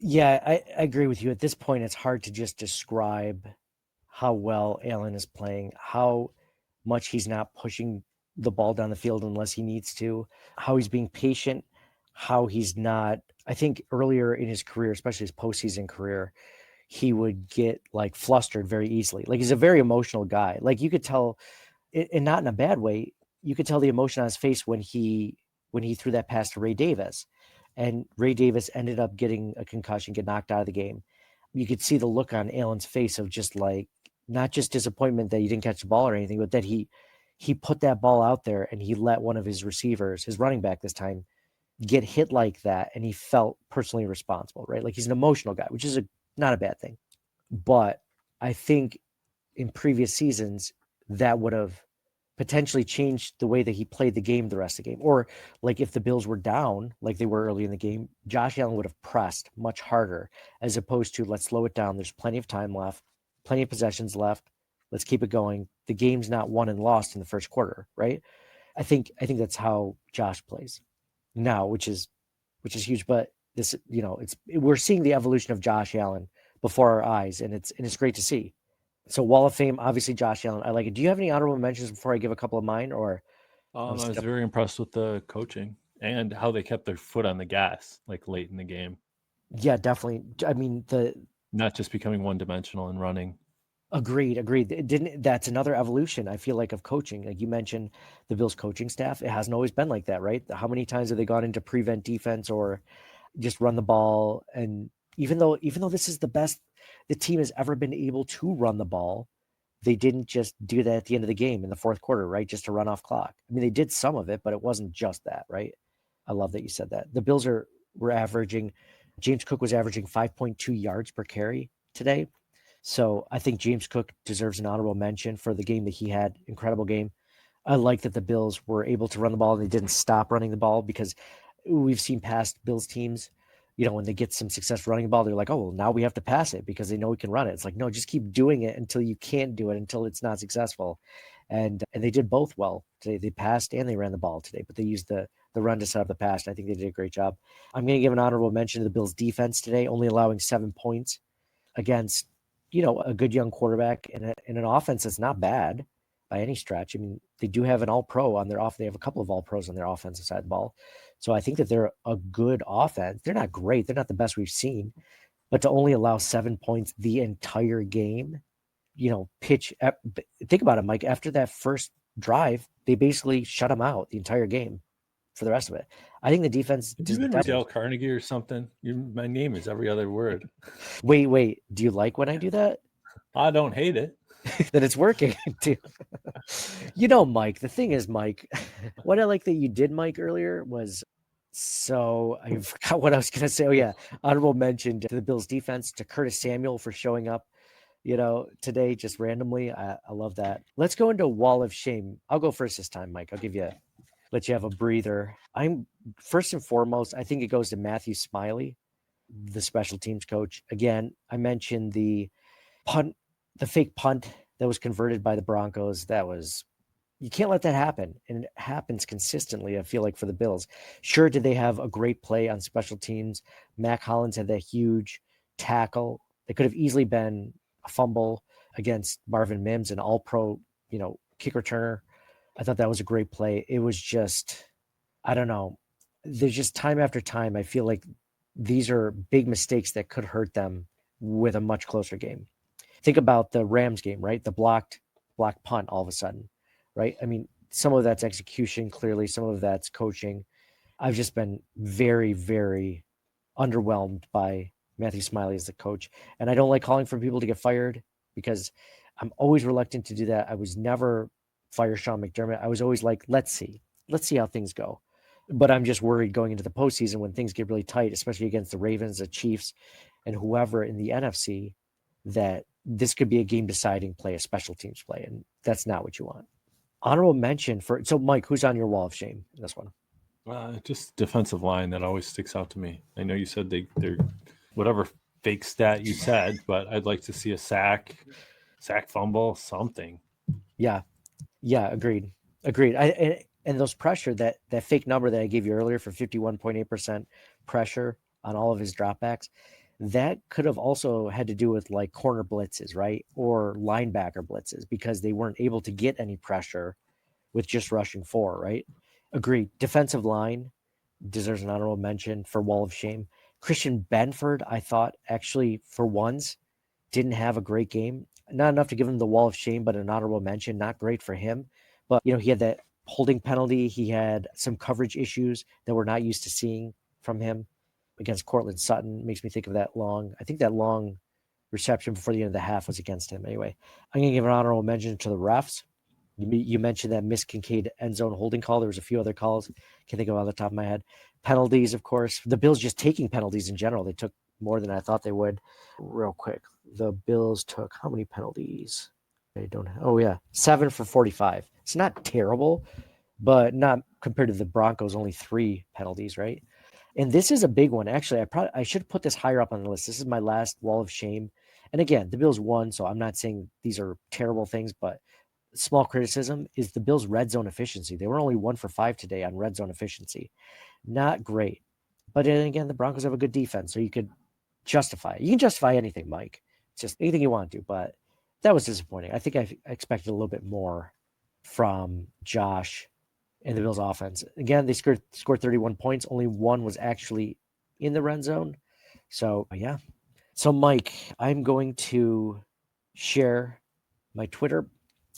Yeah, I agree with you. At this point, it's hard to just describe how well Allen is playing, how much he's not pushing the ball down the field unless he needs to, how he's being patient, how he's not. I think earlier in his career, especially his postseason career, he would get like flustered very easily. Like he's a very emotional guy. Like you could tell, and not in a bad way, you could tell the emotion on his face when he threw that pass to Ray Davis. And Ray Davis ended up getting a concussion, get knocked out of the game. You could see the look on Allen's face of just like, not just disappointment that he didn't catch the ball or anything, but that he put that ball out there and he let one of his receivers, his running back this time, get hit like that. And he felt personally responsible, right? Like he's an emotional guy, which is not a bad thing. But I think in previous seasons, that would have potentially changed the way that he played the game the rest of the game. Or like if the Bills were down like they were early in the game, Josh Allen would have pressed much harder as opposed to let's slow it down. There's plenty of time left, plenty of possessions left. Let's keep it going. The game's not won and lost in the first quarter, right? I think that's how Josh plays now, which is huge. But this, we're seeing the evolution of Josh Allen before our eyes, and it's great to see. So Wall of Fame, obviously Josh Allen. I like it. Do you have any honorable mentions before I give a couple of mine? Or I was very impressed with the coaching and how they kept their foot on the gas like late in the game. Yeah, definitely. I mean, not just becoming one-dimensional and running. Agreed. That's another evolution, I feel like, of coaching. Like you mentioned, the Bills coaching staff, it hasn't always been like that, right? How many times have they gone into prevent defense or just run the ball? And even though this is the best the team has ever been able to run the ball, they didn't just do that at the end of the game in the fourth quarter, right? Just to run off clock. I mean, they did some of it, but it wasn't just that, right? I love that you said that. The Bills were averaging, James Cook was averaging 5.2 yards per carry today. So I think James Cook deserves an honorable mention for the game that he had. Incredible game. I like that the Bills were able to run the ball and they didn't stop running the ball, because we've seen past Bills teams, when they get some success running the ball, they're like, oh, well, now we have to pass it because they know we can run it. It's like, no, just keep doing it until you can't do it, until it's not successful. And they did both well today. They passed and they ran the ball today, but they used the run to set up the pass. I think they did a great job. I'm going to give an honorable mention to the Bills defense today, only allowing 7 points against, a good young quarterback and an offense that's not bad by any stretch. I mean, they do have an all-pro on their they have a couple of all-pros on their offensive side of the ball. So I think that they're a good offense. They're not great. They're not the best we've seen, but to only allow 7 points the entire game, think about it, Mike, after that first drive, they basically shut them out the entire game for the rest of it. I think the defense. Did you been Dale Carnegie or something? My name is every other word. Wait. Do you like when I do that? I don't hate it. That it's working too. Mike, the thing is, Mike, what I like that you did, Mike, earlier was, so I forgot what I was going to say. Oh yeah. Honorable mention to the Bills defense, to Curtis Samuel for showing up, today just randomly. I love that. Let's go into Wall of Shame. I'll go first this time, Mike. I'll give you let you have a breather. I'm first and foremost, I think it goes to Matthew Smiley, the special teams coach. Again, I mentioned the fake punt that was converted by the Broncos. You can't let that happen. And it happens consistently, I feel like, for the Bills. Sure, did they have a great play on special teams? Mac Hollins had that huge tackle. It could have easily been a fumble against Marvin Mims, an all-pro, kick returner. I thought that was a great play. It was just, I don't know. There's just time after time, I feel like these are big mistakes that could hurt them with a much closer game. Think about the Rams game, right? The blocked punt all of a sudden, right? I mean, some of that's execution, clearly. Some of that's coaching. I've just been very, very underwhelmed by Matthew Smiley as the coach. And I don't like calling for people to get fired because I'm always reluctant to do that. I was never fire Sean McDermott. I was always like, let's see how things go. But I'm just worried going into the postseason when things get really tight, especially against the Ravens, the Chiefs, and whoever in the NFC, that this could be a game deciding play, a special teams play. And that's not what you want. Honorable mention so Mike, who's on your wall of shame in this one? Just defensive line that always sticks out to me. I know you said they're whatever fake stat you said, but I'd like to see a sack fumble, something. Yeah, agreed. And those pressure, that fake number that I gave you earlier for 51.8% pressure on all of his dropbacks, that could have also had to do with like corner blitzes, right? Or linebacker blitzes, because they weren't able to get any pressure with just rushing 4, right? Agreed. Defensive line deserves an honorable mention for wall of shame. Christian Benford, I thought, actually, for once, didn't have a great game. Not enough to give him the wall of shame, but an honorable mention. Not great for him. But, he had that holding penalty. He had some coverage issues that we're not used to seeing from him against Cortland Sutton. Makes me think of that long reception before the end of the half was against him. Anyway, I'm going to give an honorable mention to the refs. You mentioned that Miss Kincaid end zone holding call. There was a few other calls. Can't think of it off the top of my head. Penalties, of course. The Bills just taking penalties in general. They took more than I thought they would. Real quick, the Bills took how many penalties? They don't. Oh yeah, 7 for 45. It's not terrible, but not compared to the Broncos. Only 3 penalties, right? And this is a big one. Actually, I should put this higher up on the list. This is my last wall of shame. And again, the Bills won, so I'm not saying these are terrible things, but small criticism is the Bills' red zone efficiency. They were only 1 for 5 today on red zone efficiency. Not great. But then again, the Broncos have a good defense, so you could justify it. You can justify anything, Mike. It's just anything you want to, but that was disappointing. I think I expected a little bit more from Josh and the Bills' offense. Again, they scored 31 points. Only 1 was actually in the red zone. So, yeah. So, Mike, I'm going to share my Twitter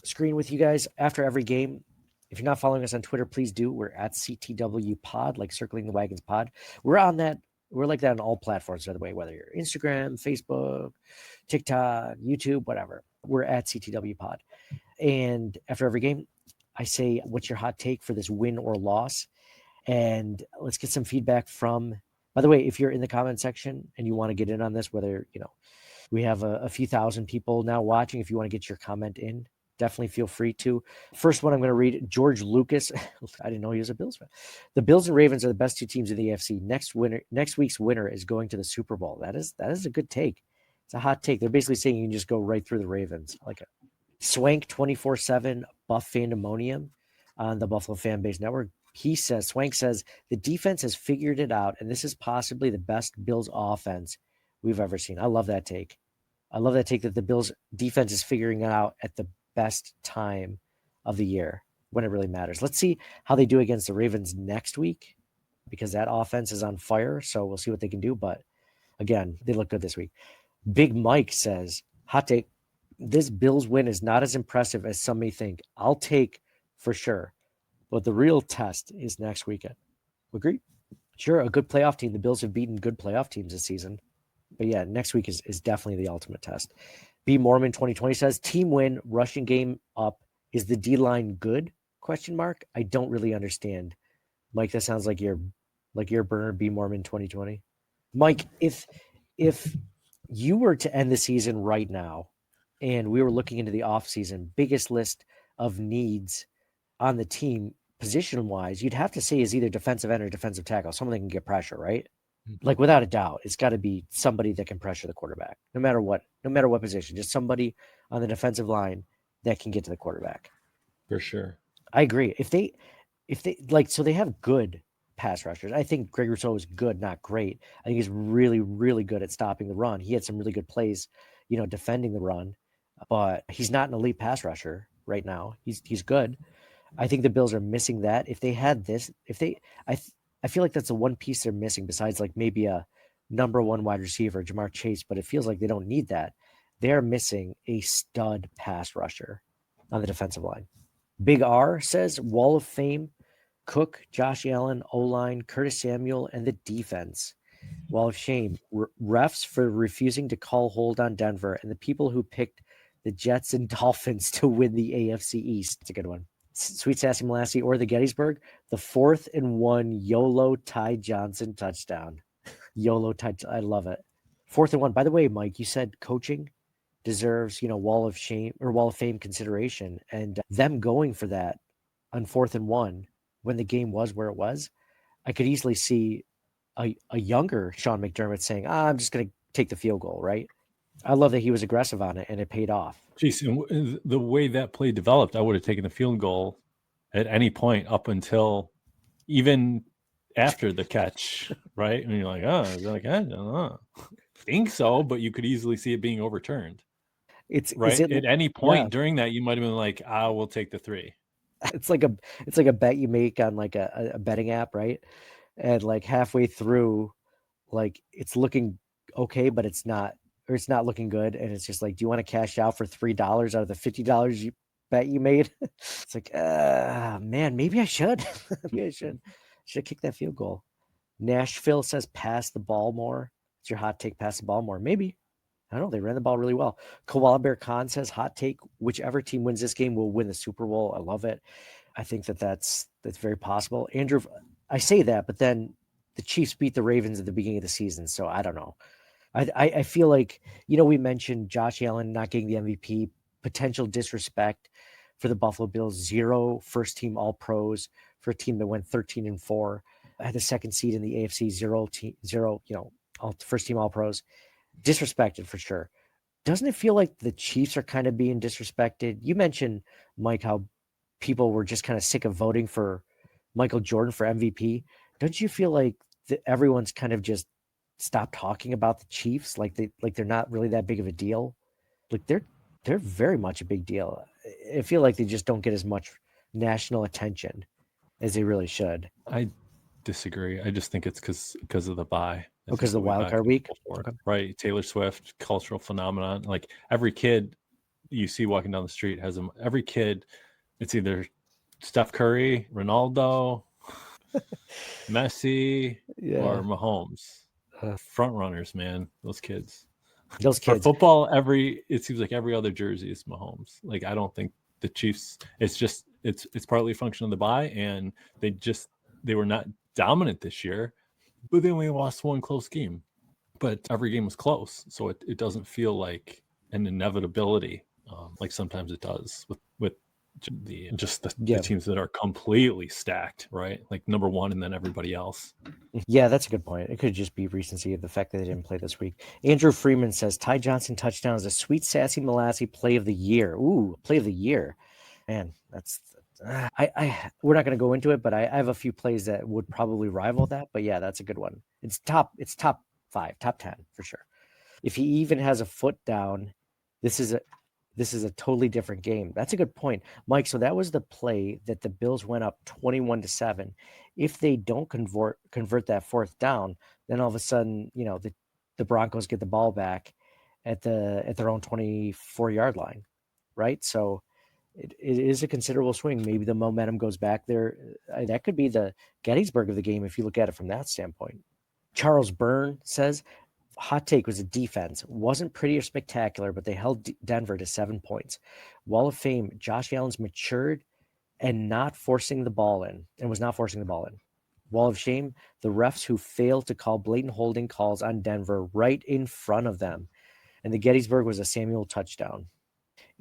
screen with you guys after every game. If you're not following us on Twitter, please do. We're at CTW Pod, like Circling the Wagons Pod. We're on that. We're like that on all platforms, by the way, whether you're Instagram, Facebook, TikTok, YouTube, whatever. We're at CTW Pod. And after every game, I say, what's your hot take for this win or loss? And let's get some feedback from, by the way, if you're in the comment section and you want to get in on this, whether, we have a few thousand people now watching. If you want to get your comment in, definitely feel free to. First one I'm going to read, George Lucas. I didn't know he was a Bills fan. The Bills and Ravens are the best 2 teams in the AFC. Next week's winner is going to the Super Bowl. That is a good take. It's a hot take. They're basically saying you can just go right through the Ravens. I like it. Swank 24/7 Buff Fandemonium on the Buffalo Fan Base Network. Swank says the defense has figured it out, and this is possibly the best Bills offense we've ever seen. I love that take. I love that take that the Bills defense is figuring it out at the best time of the year when it really matters. Let's see how they do against the Ravens next week, because that offense is on fire. So we'll see what they can do. But again, they look good this week. Big Mike says, hot take, this Bills win is not as impressive as some may think. I'll take for sure. But the real test is next weekend. Agree? Sure, a good playoff team. The Bills have beaten good playoff teams this season. But yeah, next week is definitely the ultimate test. B Mormon 2020 says, team win, rushing game up. Is the D-line good? ? I don't really understand. Mike, that sounds like your burner, B Mormon 2020. Mike, if you were to end the season right now and we were looking into the offseason, biggest list of needs on the team, position-wise, you'd have to say is either defensive end or defensive tackle, someone that can get pressure, right? Mhm. Like without a doubt, it's got to be somebody that can pressure the quarterback, no matter what position, just somebody on the defensive line that can get to the quarterback. For sure. I agree. If they like, so they have good pass rushers. I think Greg Rousseau is good, not great. I think he's really, really good at stopping the run. He had some really good plays, defending the run, but he's not an elite pass rusher right now. He's good. I think the Bills are missing that. If they had this, I feel like that's the one piece they're missing besides like maybe a number one wide receiver, Jamar Chase, but it feels like they don't need that. They're missing a stud pass rusher on the defensive line. Big R says Wall of Fame, Cook, Josh Allen, O-line, Curtis Samuel, and the defense. Wall of Shame, refs for refusing to call hold on Denver, and the people who picked the Jets and Dolphins to win the AFC East. It's a good one. Sweet Sassy Molassie or the Gettysburg, the 4th and 1 YOLO Ty Johnson touchdown. YOLO Ty, I love it. 4th and 1. By the way, Mike, you said coaching deserves, Wall of Shame or Wall of Fame consideration, and them going for that on 4th and 1 when the game was where it was, I could easily see a younger Sean McDermott saying, I'm just going to take the field goal, right? I love that he was aggressive on it and it paid off. Jeez, and the way that play developed, I would have taken the field goal at any point up until even after the catch, right? And you're like, I don't know. I think so, but you could easily see it being overturned. It's right at any point during that, you might have been like, I will take the 3. It's like a bet you make on like a betting app, right? And like halfway through, like it's looking okay, but it's not looking good. And it's just like, do you want to cash out for $3 out of the $50 you bet you made? It's like, man, maybe I should. Maybe I should kick that field goal. Nashville says pass the ball more. It's your hot take, pass the ball more. Maybe. I don't know. They ran the ball really well. Koala Bear Khan says hot take, whichever team wins this game will win the Super Bowl. I love it. I think that's very possible. Andrew, I say that, but then the Chiefs beat the Ravens at the beginning of the season. So I don't know. I feel like, we mentioned Josh Allen not getting the MVP, potential disrespect for the Buffalo Bills, 0 first team all pros for a team that went 13-4, had the second seed in the AFC, 0 all first team all pros. Disrespected for sure. Doesn't it feel like the Chiefs are kind of being disrespected? You mentioned, Mike, how people were just kind of sick of voting for Michael Jordan for MVP. Don't you feel like everyone's kind of just stopped talking about the Chiefs? Like they're not really that big of a deal. Like they're very much a big deal. I feel like they just don't get as much national attention as they really should. I disagree. I just think it's because of the bye. Because of the wild card week, okay. Right? Taylor Swift, cultural phenomenon. Like every kid you see walking down the street has them. Every kid, it's either Steph Curry, Ronaldo, Messi, or Mahomes. Front runners, man. Those kids. For football, it seems like every other jersey is Mahomes. Like I don't think the Chiefs. It's partly a function of the bye, and they were not dominant this year. But they only lost one close game. But every game was close. So it doesn't feel like an inevitability like sometimes it does with the teams that are completely stacked, right? Like number one and then everybody else. Yeah, that's a good point. It could just be recency of the fact that they didn't play this week. Andrew Freeman says Ty Johnson touchdown is a sweet sassy molassie play of the year. Ooh, play of the year. Man, that's we're not going to go into it, but I have a few plays that would probably rival that. But yeah, that's a good one. It's top 5, top 10 for sure. If he even has a foot down, this is a totally different game. That's a good point, Mike. So that was the play that the Bills went up 21-7. If they don't convert that fourth down, then all of a sudden, the Broncos get the ball back at their own 24-yard line, right? So it is a considerable swing. Maybe the momentum goes back there. That could be the Gettysburg of the game if you look at it from that standpoint. Charles Byrne says, hot take was a defense. Wasn't pretty or spectacular, but they held Denver to 7 points. Wall of Fame, Josh Allen's matured and was not forcing the ball in. Wall of Shame, the refs who failed to call blatant holding calls on Denver right in front of them. And the Gettysburg was a Samuel touchdown.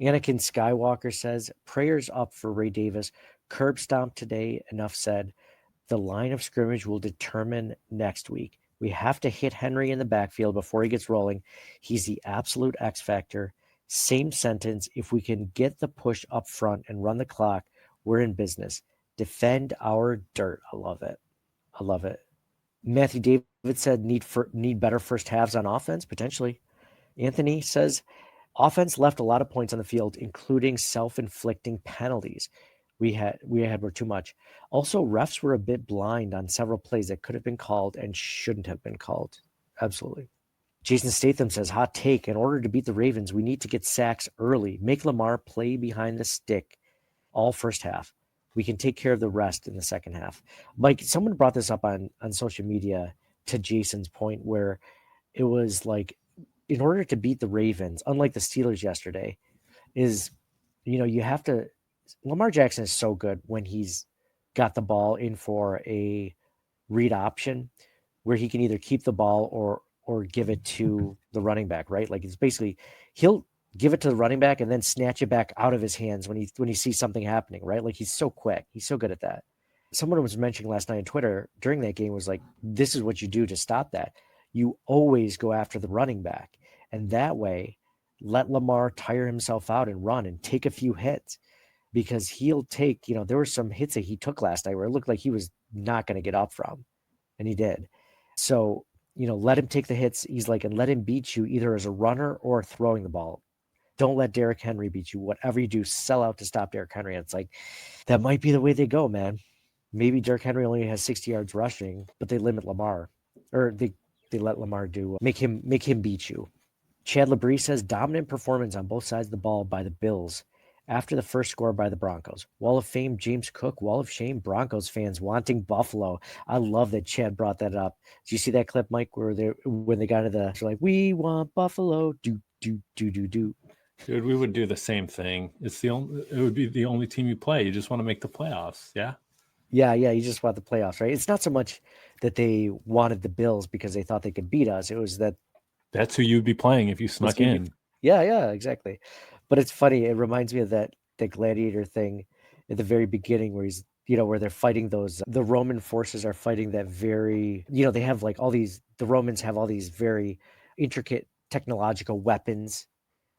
Anakin Skywalker says, prayers up for Ray Davis. Curb stomp today. Enough said. The line of scrimmage will determine next week. We have to hit Henry in the backfield before he gets rolling. He's the absolute X factor. Same sentence. If we can get the push up front and run the clock, we're in business. Defend our dirt. I love it. I love it. Matthew David said need better first halves on offense, potentially. Anthony says offense left a lot of points on the field, including self-inflicting penalties. We were too much. Also, refs were a bit blind on several plays that could have been called and shouldn't have been called. Absolutely. Jason Statham says, hot take, in order to beat the Ravens, we need to get sacks early. Make Lamar play behind the stick all first half. We can take care of the rest in the second half. Mike, someone brought this up on social media to Jason's point where it was like, in order to beat the Ravens, unlike the Steelers yesterday, is, you have to, Lamar Jackson is so good when he's got the ball in for a read option where he can either keep the ball or give it to the running back, right? Like it's basically, he'll give it to the running back and then snatch it back out of his hands when he sees something happening, right? Like he's so quick. He's so good at that. Someone was mentioning last night on Twitter during that game was like, this is what you do to stop that. You always go after the running back. And that way, let Lamar tire himself out and run and take a few hits, because he'll take, there were some hits that he took last night where it looked like he was not going to get up from, and he did. So, let him take the hits. He's like, and let him beat you either as a runner or throwing the ball. Don't let Derrick Henry beat you. Whatever you do, sell out to stop Derrick Henry. And it's like, that might be the way they go, man. Maybe Derrick Henry only has 60 yards rushing, but they limit Lamar, or they let Lamar make him beat you. Chad Labrie says, dominant performance on both sides of the ball by the Bills after the first score by the Broncos. Wall of Fame, James Cook. Wall of Shame, Broncos fans wanting Buffalo. I love that Chad brought that up. Did you see that clip, Mike, where when they got into they're like, we want Buffalo. Do. Dude, we would do the same thing. It would be the only team you play. You just want to make the playoffs. Yeah. Yeah. You just want the playoffs, right? It's not so much that they wanted the Bills because they thought they could beat us. It was that's who you'd be playing if you snuck in. Yeah, exactly. But it's funny. It reminds me of that gladiator thing at the very beginning where he's, where they're fighting the Roman forces are fighting that very, they have like the Romans have all these very intricate technological weapons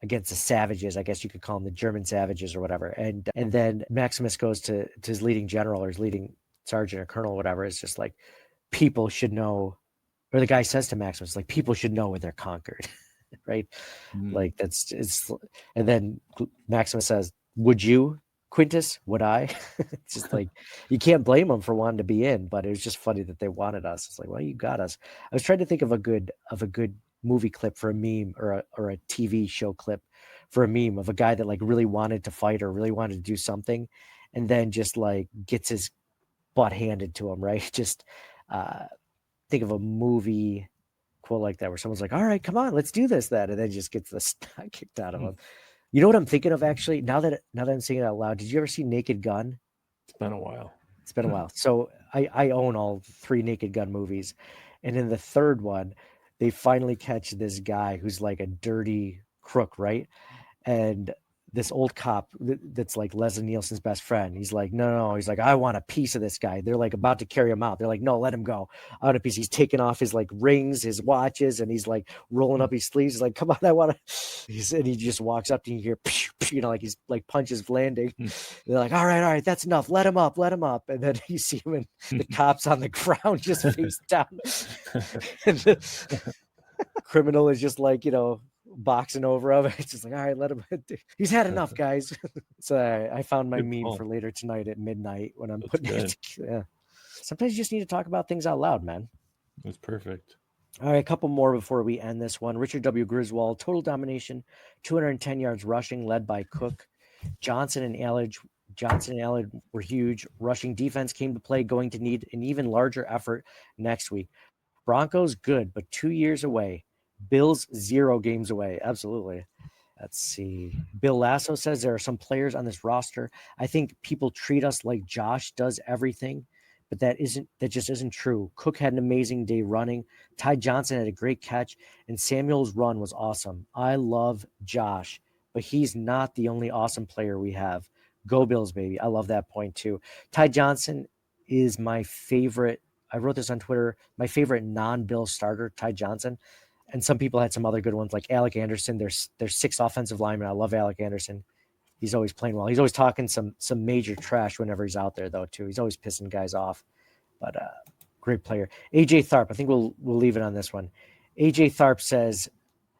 against the savages. I guess you could call them the German savages or whatever. And then Maximus goes to his leading general or his leading sergeant or colonel or whatever. It's just like, people should know, or the guy says to Maximus, like, people should know when they're conquered, right? Like it's, and then Maximus says, would you, Quintus? Would I? It's just like, you can't blame them for wanting to be in, but it was just funny that they wanted us. It's like, well, you got us. I was trying to think of a good movie clip for a meme or a TV show clip for a meme of a guy that like really wanted to fight or really wanted to do something, and then just like gets his butt handed to him, right? Just think of a movie quote like that where someone's like, all right, come on, let's do this, and then just gets the snot kicked out of him. You know what I'm thinking of actually? Now that I'm saying it out loud, did you ever see Naked Gun? It's been a while. So I own all 3 Naked Gun movies. And in the third one, they finally catch this guy who's like a dirty crook, right? And this old cop that's like Leslie Nielsen's best friend, he's like, no. He's like, I want a piece of this guy. They're like about to carry him out. They're like, no, let him go. I want a piece. He's taking off his like rings, his watches, and he's like rolling up his sleeves. He's like, come on, I want to. And he just walks up to you, hear, like he's like punches landing. They're like, all right, that's enough. Let him up. And then you see him and the cops on the ground just face down. And the criminal is just like, boxing over him. It's just like, all right, let him. He's had enough, guys. So I found my meme for later tonight at midnight when I'm putting it. Yeah. Sometimes you just need to talk about things out loud, man. That's perfect. All right, a couple more before we end this one. Richard W. Griswold, total domination, 210 yards rushing, led by Cook. Johnson and Allard were huge. Rushing defense came to play, going to need an even larger effort next week. Broncos good, but 2 years away. Bills 0 games away. Absolutely. Let's see. Bill Lasso says there are some players on this roster. I think people treat us like Josh does everything, but that just isn't true. Cook had an amazing day running. Ty Johnson had a great catch, and Samuel's run was awesome. I love Josh, but he's not the only awesome player we have. Go Bills, baby. I love that point too. Ty Johnson is my favorite. I wrote this on Twitter. My favorite non-Bill starter, Ty Johnson. And some people had some other good ones like Alec Anderson. There's 6 offensive linemen. I love Alec Anderson. He's always playing well. He's always talking some major trash whenever he's out there, though, too. He's always pissing guys off. But great player. AJ Tharp. I think we'll leave it on this one. AJ Tharp says,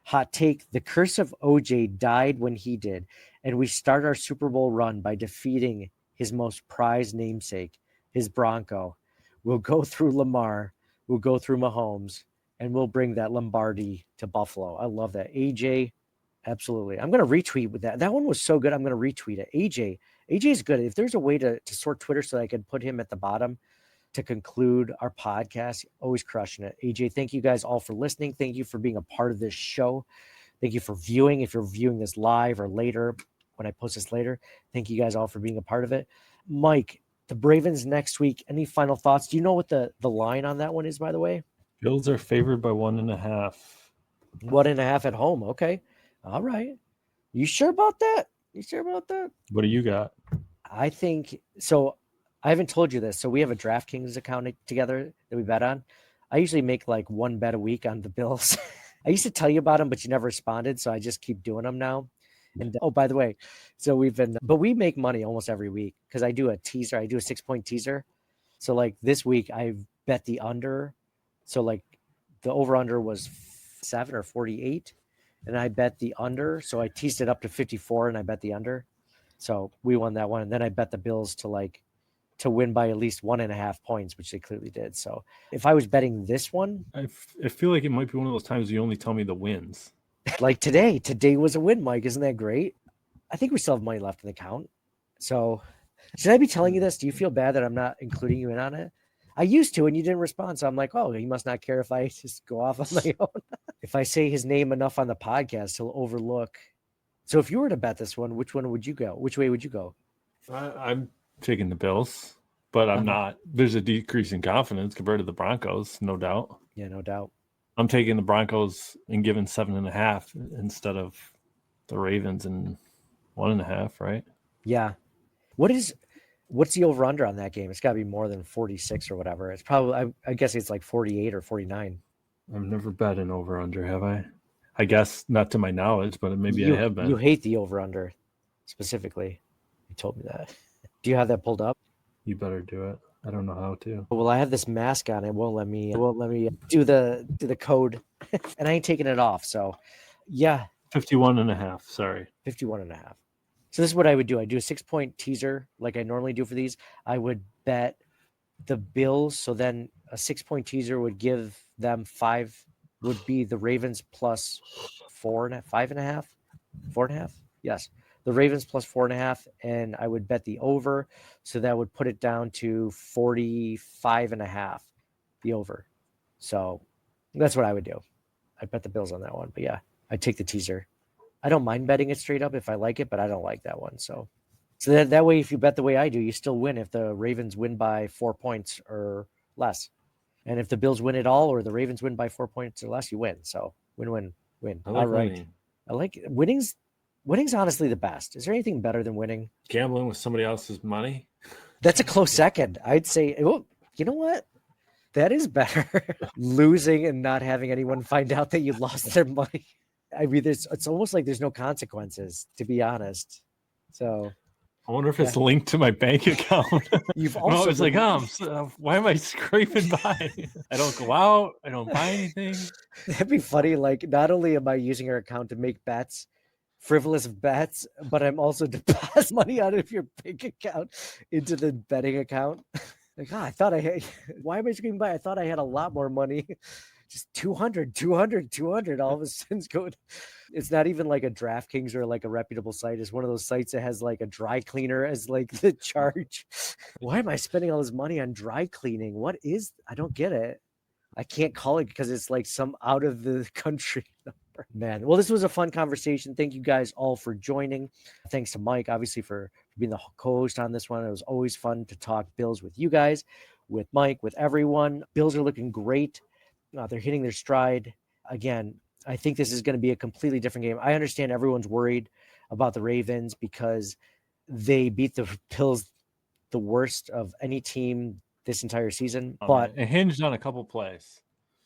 hot take, the curse of OJ died when he did, and we start our Super Bowl run by defeating his most prized namesake, his Bronco. We'll go through Lamar. We'll go through Mahomes, and we'll bring that Lombardi to Buffalo. I love that. AJ, absolutely. I'm going to retweet with that. That one was so good. I'm going to retweet it. AJ is good. If there's a way to sort Twitter so I can put him at the bottom to conclude our podcast, always crushing it. AJ, thank you guys all for listening. Thank you for being a part of this show. Thank you for viewing. If you're viewing this live or later, when I post this later, thank you guys all for being a part of it. Mike, the Ravens next week. Any final thoughts? Do you know what the line on that one is, by the way? Bills are favored by 1.5. 1.5 at home. Okay. All right. You sure about that? What do you got? I think so. I haven't told you this. So we have a DraftKings account together that we bet on. I usually make like one bet a week on the Bills. I used to tell you about them, but you never responded. So I just keep doing them now. And oh, by the way, so we make money almost every week because I do a teaser. I do a 6-point teaser. So like this week I bet the under. So like the over under was 7 or 48 and I bet the under. So I teased it up to 54 and I bet the under. So we won that one. And then I bet the Bills to win by at least 1.5 points, which they clearly did. So if I was betting this one, I feel like it might be one of those times you only tell me the wins. like today was a win, Mike. Isn't that great? I think we still have money left in the account. So should I be telling you this? Do you feel bad that I'm not including you in on it? I used to, and you didn't respond. So I'm like, oh, he must not care if I just go off on my own. If I say his name enough on the podcast, he'll overlook. So if you were to bet this one, which one would you go? Which way would you go? I'm taking the Bills, but I'm not. There's a decrease in confidence compared to the Broncos, no doubt. Yeah, no doubt. I'm taking the Broncos and giving 7.5 instead of the Ravens and 1.5, right? Yeah. What's the over under on that game? It's got to be more than 46 or whatever. It's probably, I guess it's like 48 or 49. I've never bet an over under, have I? I guess not to my knowledge, but maybe I have been. You hate the over under specifically. You told me that. Do you have that pulled up? You better do it. I don't know how to. Well, I have this mask on. It won't let me do the code, and I ain't taking it off. So, yeah, 51.5. Sorry, 51.5. So this is what I would do. I do a 6-point teaser like I normally do for these. I would bet the Bills. So then a 6-point teaser would give them 5. Would be the Ravens plus 5.5, 4.5. Yes. The Ravens plus 4.5, and I would bet the over. So that would put it down to 45.5, the over. So that's what I would do. I'd bet the Bills on that one. But yeah, I'd take the teaser. I don't mind betting it straight up if I like it, but I don't like that one. So that way, if you bet the way I do, you still win if the Ravens win by 4 points or less. And if the Bills win it all or the Ravens win by 4 points or less, you win. So win. All right. Winning. I like it. Winning's honestly the best. Is there anything better than winning? Gambling with somebody else's money? That's a close second. I'd say, oh, you know what? That is better. Losing and not having anyone find out that you lost their money. I mean, it's almost like there's no consequences, to be honest. So I wonder if it's linked to my bank account. You've also it's like, why am I scraping by? I don't go out. I don't buy anything. That'd be funny. Like, not only am I using our account to make bets, frivolous bets, but I'm also depositing money out of your bank account into the betting account. Like, I thought I had, why am I screaming by? I thought I had a lot more money. Just 200, all of a sudden it's going. It's not even like a DraftKings or like a reputable site. It's one of those sites that has like a dry cleaner as like the charge. Why am I spending all this money on dry cleaning? I don't get it. I can't call it because it's like some out of the country number. Man, well, this was a fun conversation. Thank you guys all for joining. Thanks to Mike, obviously, for being the co-host on this one. It was always fun to talk Bills with you guys, with Mike, with everyone. Bills are looking great. They're hitting their stride. Again, I think this is going to be a completely different game. I understand everyone's worried about the Ravens because they beat the Bills the worst of any team this entire season. But it hinged on a couple plays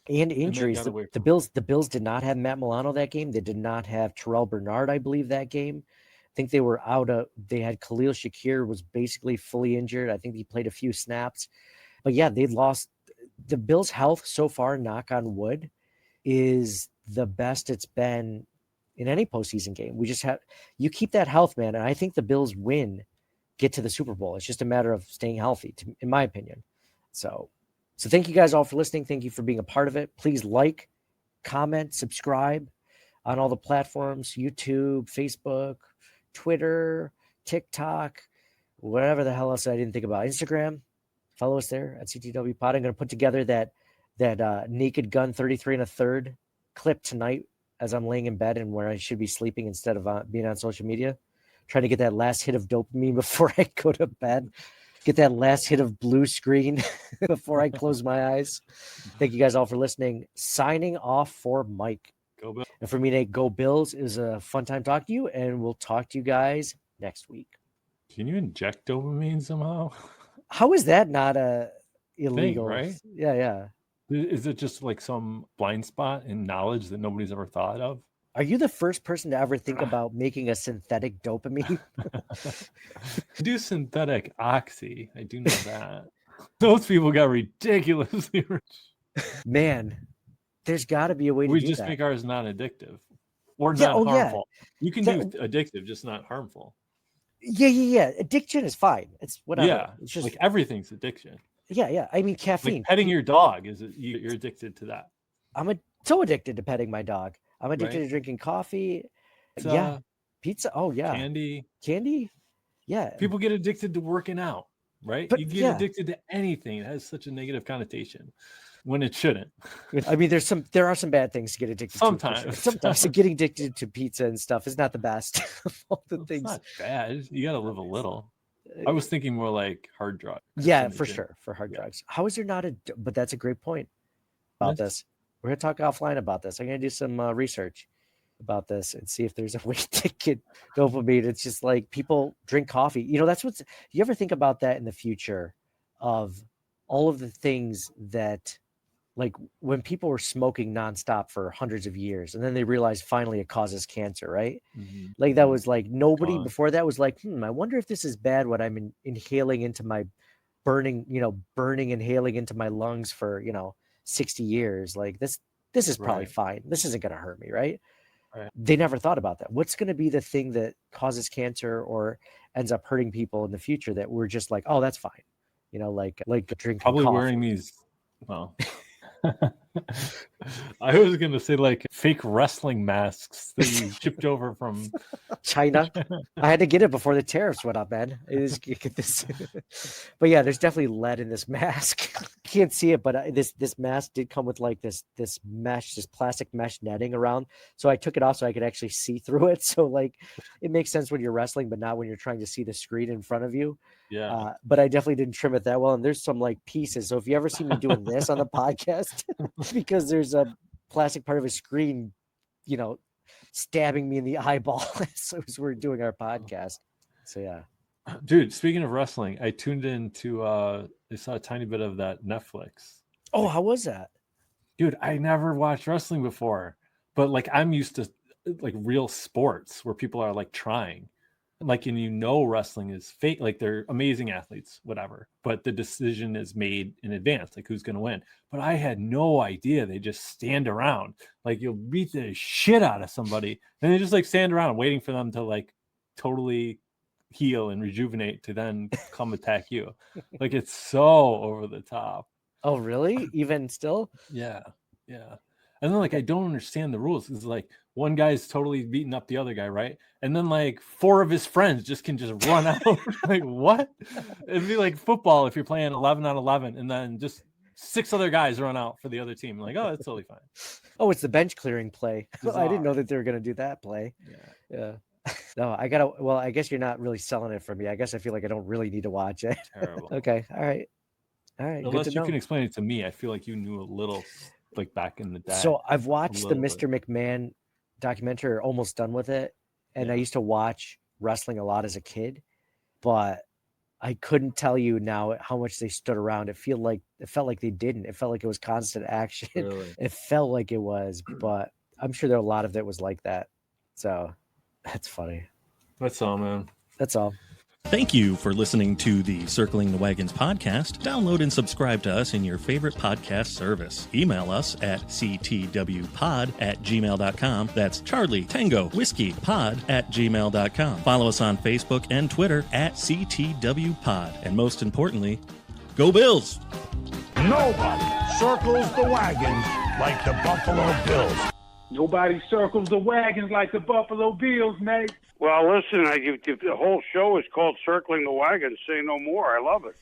and injuries. The Bills did not have Matt Milano that game. They did not have Terrell Bernard, I believe, that game. I think they were they had Khalil Shakir was basically fully injured. I think he played a few snaps. But yeah, they lost. The Bills' health so far, knock on wood, is the best it's been in any postseason game. You keep that health, man. And I think the Bills get to the Super Bowl. It's just a matter of staying healthy, in my opinion. So thank you guys all for listening. Thank you for being a part of it. Please like, comment, subscribe on all the platforms, YouTube, Facebook, Twitter, TikTok, whatever the hell else I didn't think about. Instagram, follow us there at CTW Pod. I'm going to put together that Naked Gun 33 1/3 clip tonight as I'm laying in bed and where I should be sleeping instead of being on social media. Trying to get that last hit of dopamine before I go to bed. Get that last hit of blue screen before I close my eyes. Thank you guys all for listening. Signing off for Mike. Go Bills. And for me, Nate, go Bills. It was a fun time talking to you, and we'll talk to you guys next week. Can you inject dopamine somehow? How is that not a illegal? Thing, right? Yeah. Is it just like some blind spot in knowledge that nobody's ever thought of? Are you the first person to ever think about making a synthetic dopamine? Do synthetic oxy. I do know that. Those people got ridiculously rich. Man, there's got to be a way to do that. We just make ours non-addictive or not harmful. Yeah. You can do addictive, just not harmful. Yeah. Addiction is fine. It's whatever. Yeah, it's just like everything's addiction. Yeah. I mean, caffeine. Like petting your dog you're addicted to that. I'm so addicted to petting my dog. I'm addicted to drinking coffee. Pizza. Oh yeah. Candy. Yeah. People get addicted to working out, right? But, you get addicted to anything. It has such a negative connotation when it shouldn't. I mean, there are some bad things to get addicted to. Sometimes getting addicted to pizza and stuff is not the best of all the things. It's not bad. You got to live a little. I was thinking more like hard drugs. Yeah, for sure. For hard drugs. How is there not but that's a great point about this. We're going to talk offline about this. I'm going to do some research about this and see if there's a way to get dopamine. It's just like people drink coffee. You know, you ever think about that in the future of all of the things that, like when people were smoking nonstop for hundreds of years and then they realized finally it causes cancer, right? Mm-hmm. Like that was like nobody before that was like, I wonder if this is bad what I'm inhaling into my inhaling into my lungs for, 60 years. Like this is probably fine. This isn't going to hurt me, right? They never thought about that. What's going to be the thing that causes cancer or ends up hurting people in the future that we're just like, oh, that's fine. Like drinking probably coffee. Wearing these, I was going to say like fake wrestling masks that you shipped over from China. I had to get it before the tariffs went up, man. Get this. But yeah, there's definitely lead in this mask. Can't see it, but this mask did come with like this plastic mesh netting around. So I took it off so I could actually see through it. So like it makes sense when you're wrestling, but not when you're trying to see the screen in front of you. Yeah. But I definitely didn't trim it that well. And there's some like pieces. So if you ever see me doing this on the podcast, because there's a plastic part of a screen, stabbing me in the eyeball as we're doing our podcast. So yeah. Dude, speaking of wrestling, I tuned into I saw a tiny bit of that Netflix. Oh, how was that? Dude, I never watched wrestling before, but like I'm used to like real sports where people are like trying. Like, and wrestling is fake, like they're amazing athletes, whatever, but the decision is made in advance, like who's going to win. But I had no idea. They just stand around, like you'll beat the shit out of somebody and they just like stand around waiting for them to like totally heal and rejuvenate to then come attack you. Like it's so over the top. Oh, really? Even still? Yeah. And then like I don't understand the rules. It's like one guy's totally beating up the other guy, right? And then like four of his friends can just run out. Like what? It'd be like football if you're playing 11 on 11, and then just 6 other guys run out for the other team. Like, oh, that's totally fine. Oh, it's the bench clearing play. Bizarre. I didn't know that they were going to do that play. Yeah. No, I guess you're not really selling it for me. I guess I feel like I don't really need to watch it. Terrible. Okay. All right. Unless you can explain it to me. I feel like you knew a little like back in the day. So I've watched the Mr. McMahon documentary, or almost done with it. and I used to watch wrestling a lot as a kid, but I couldn't tell you now how much they stood around. It felt like they didn't. It felt like it was constant action. Really? It felt like it was, but I'm sure there are a lot of it was like that. So that's funny. That's all, man. That's all. Thank you for listening to the Circling the Wagons podcast. Download and subscribe to us in your favorite podcast service. Email us at ctwpod@gmail.com. That's Charlie Tango Whiskey Pod @gmail.com. Follow us on Facebook and Twitter at CTWPod. And most importantly, go Bills! Nobody circles the wagons like the Buffalo Bills. Nobody circles the wagons like the Buffalo Bills, Nate. Well, listen, the whole show is called Circling the Wagons. Say no more. I love it.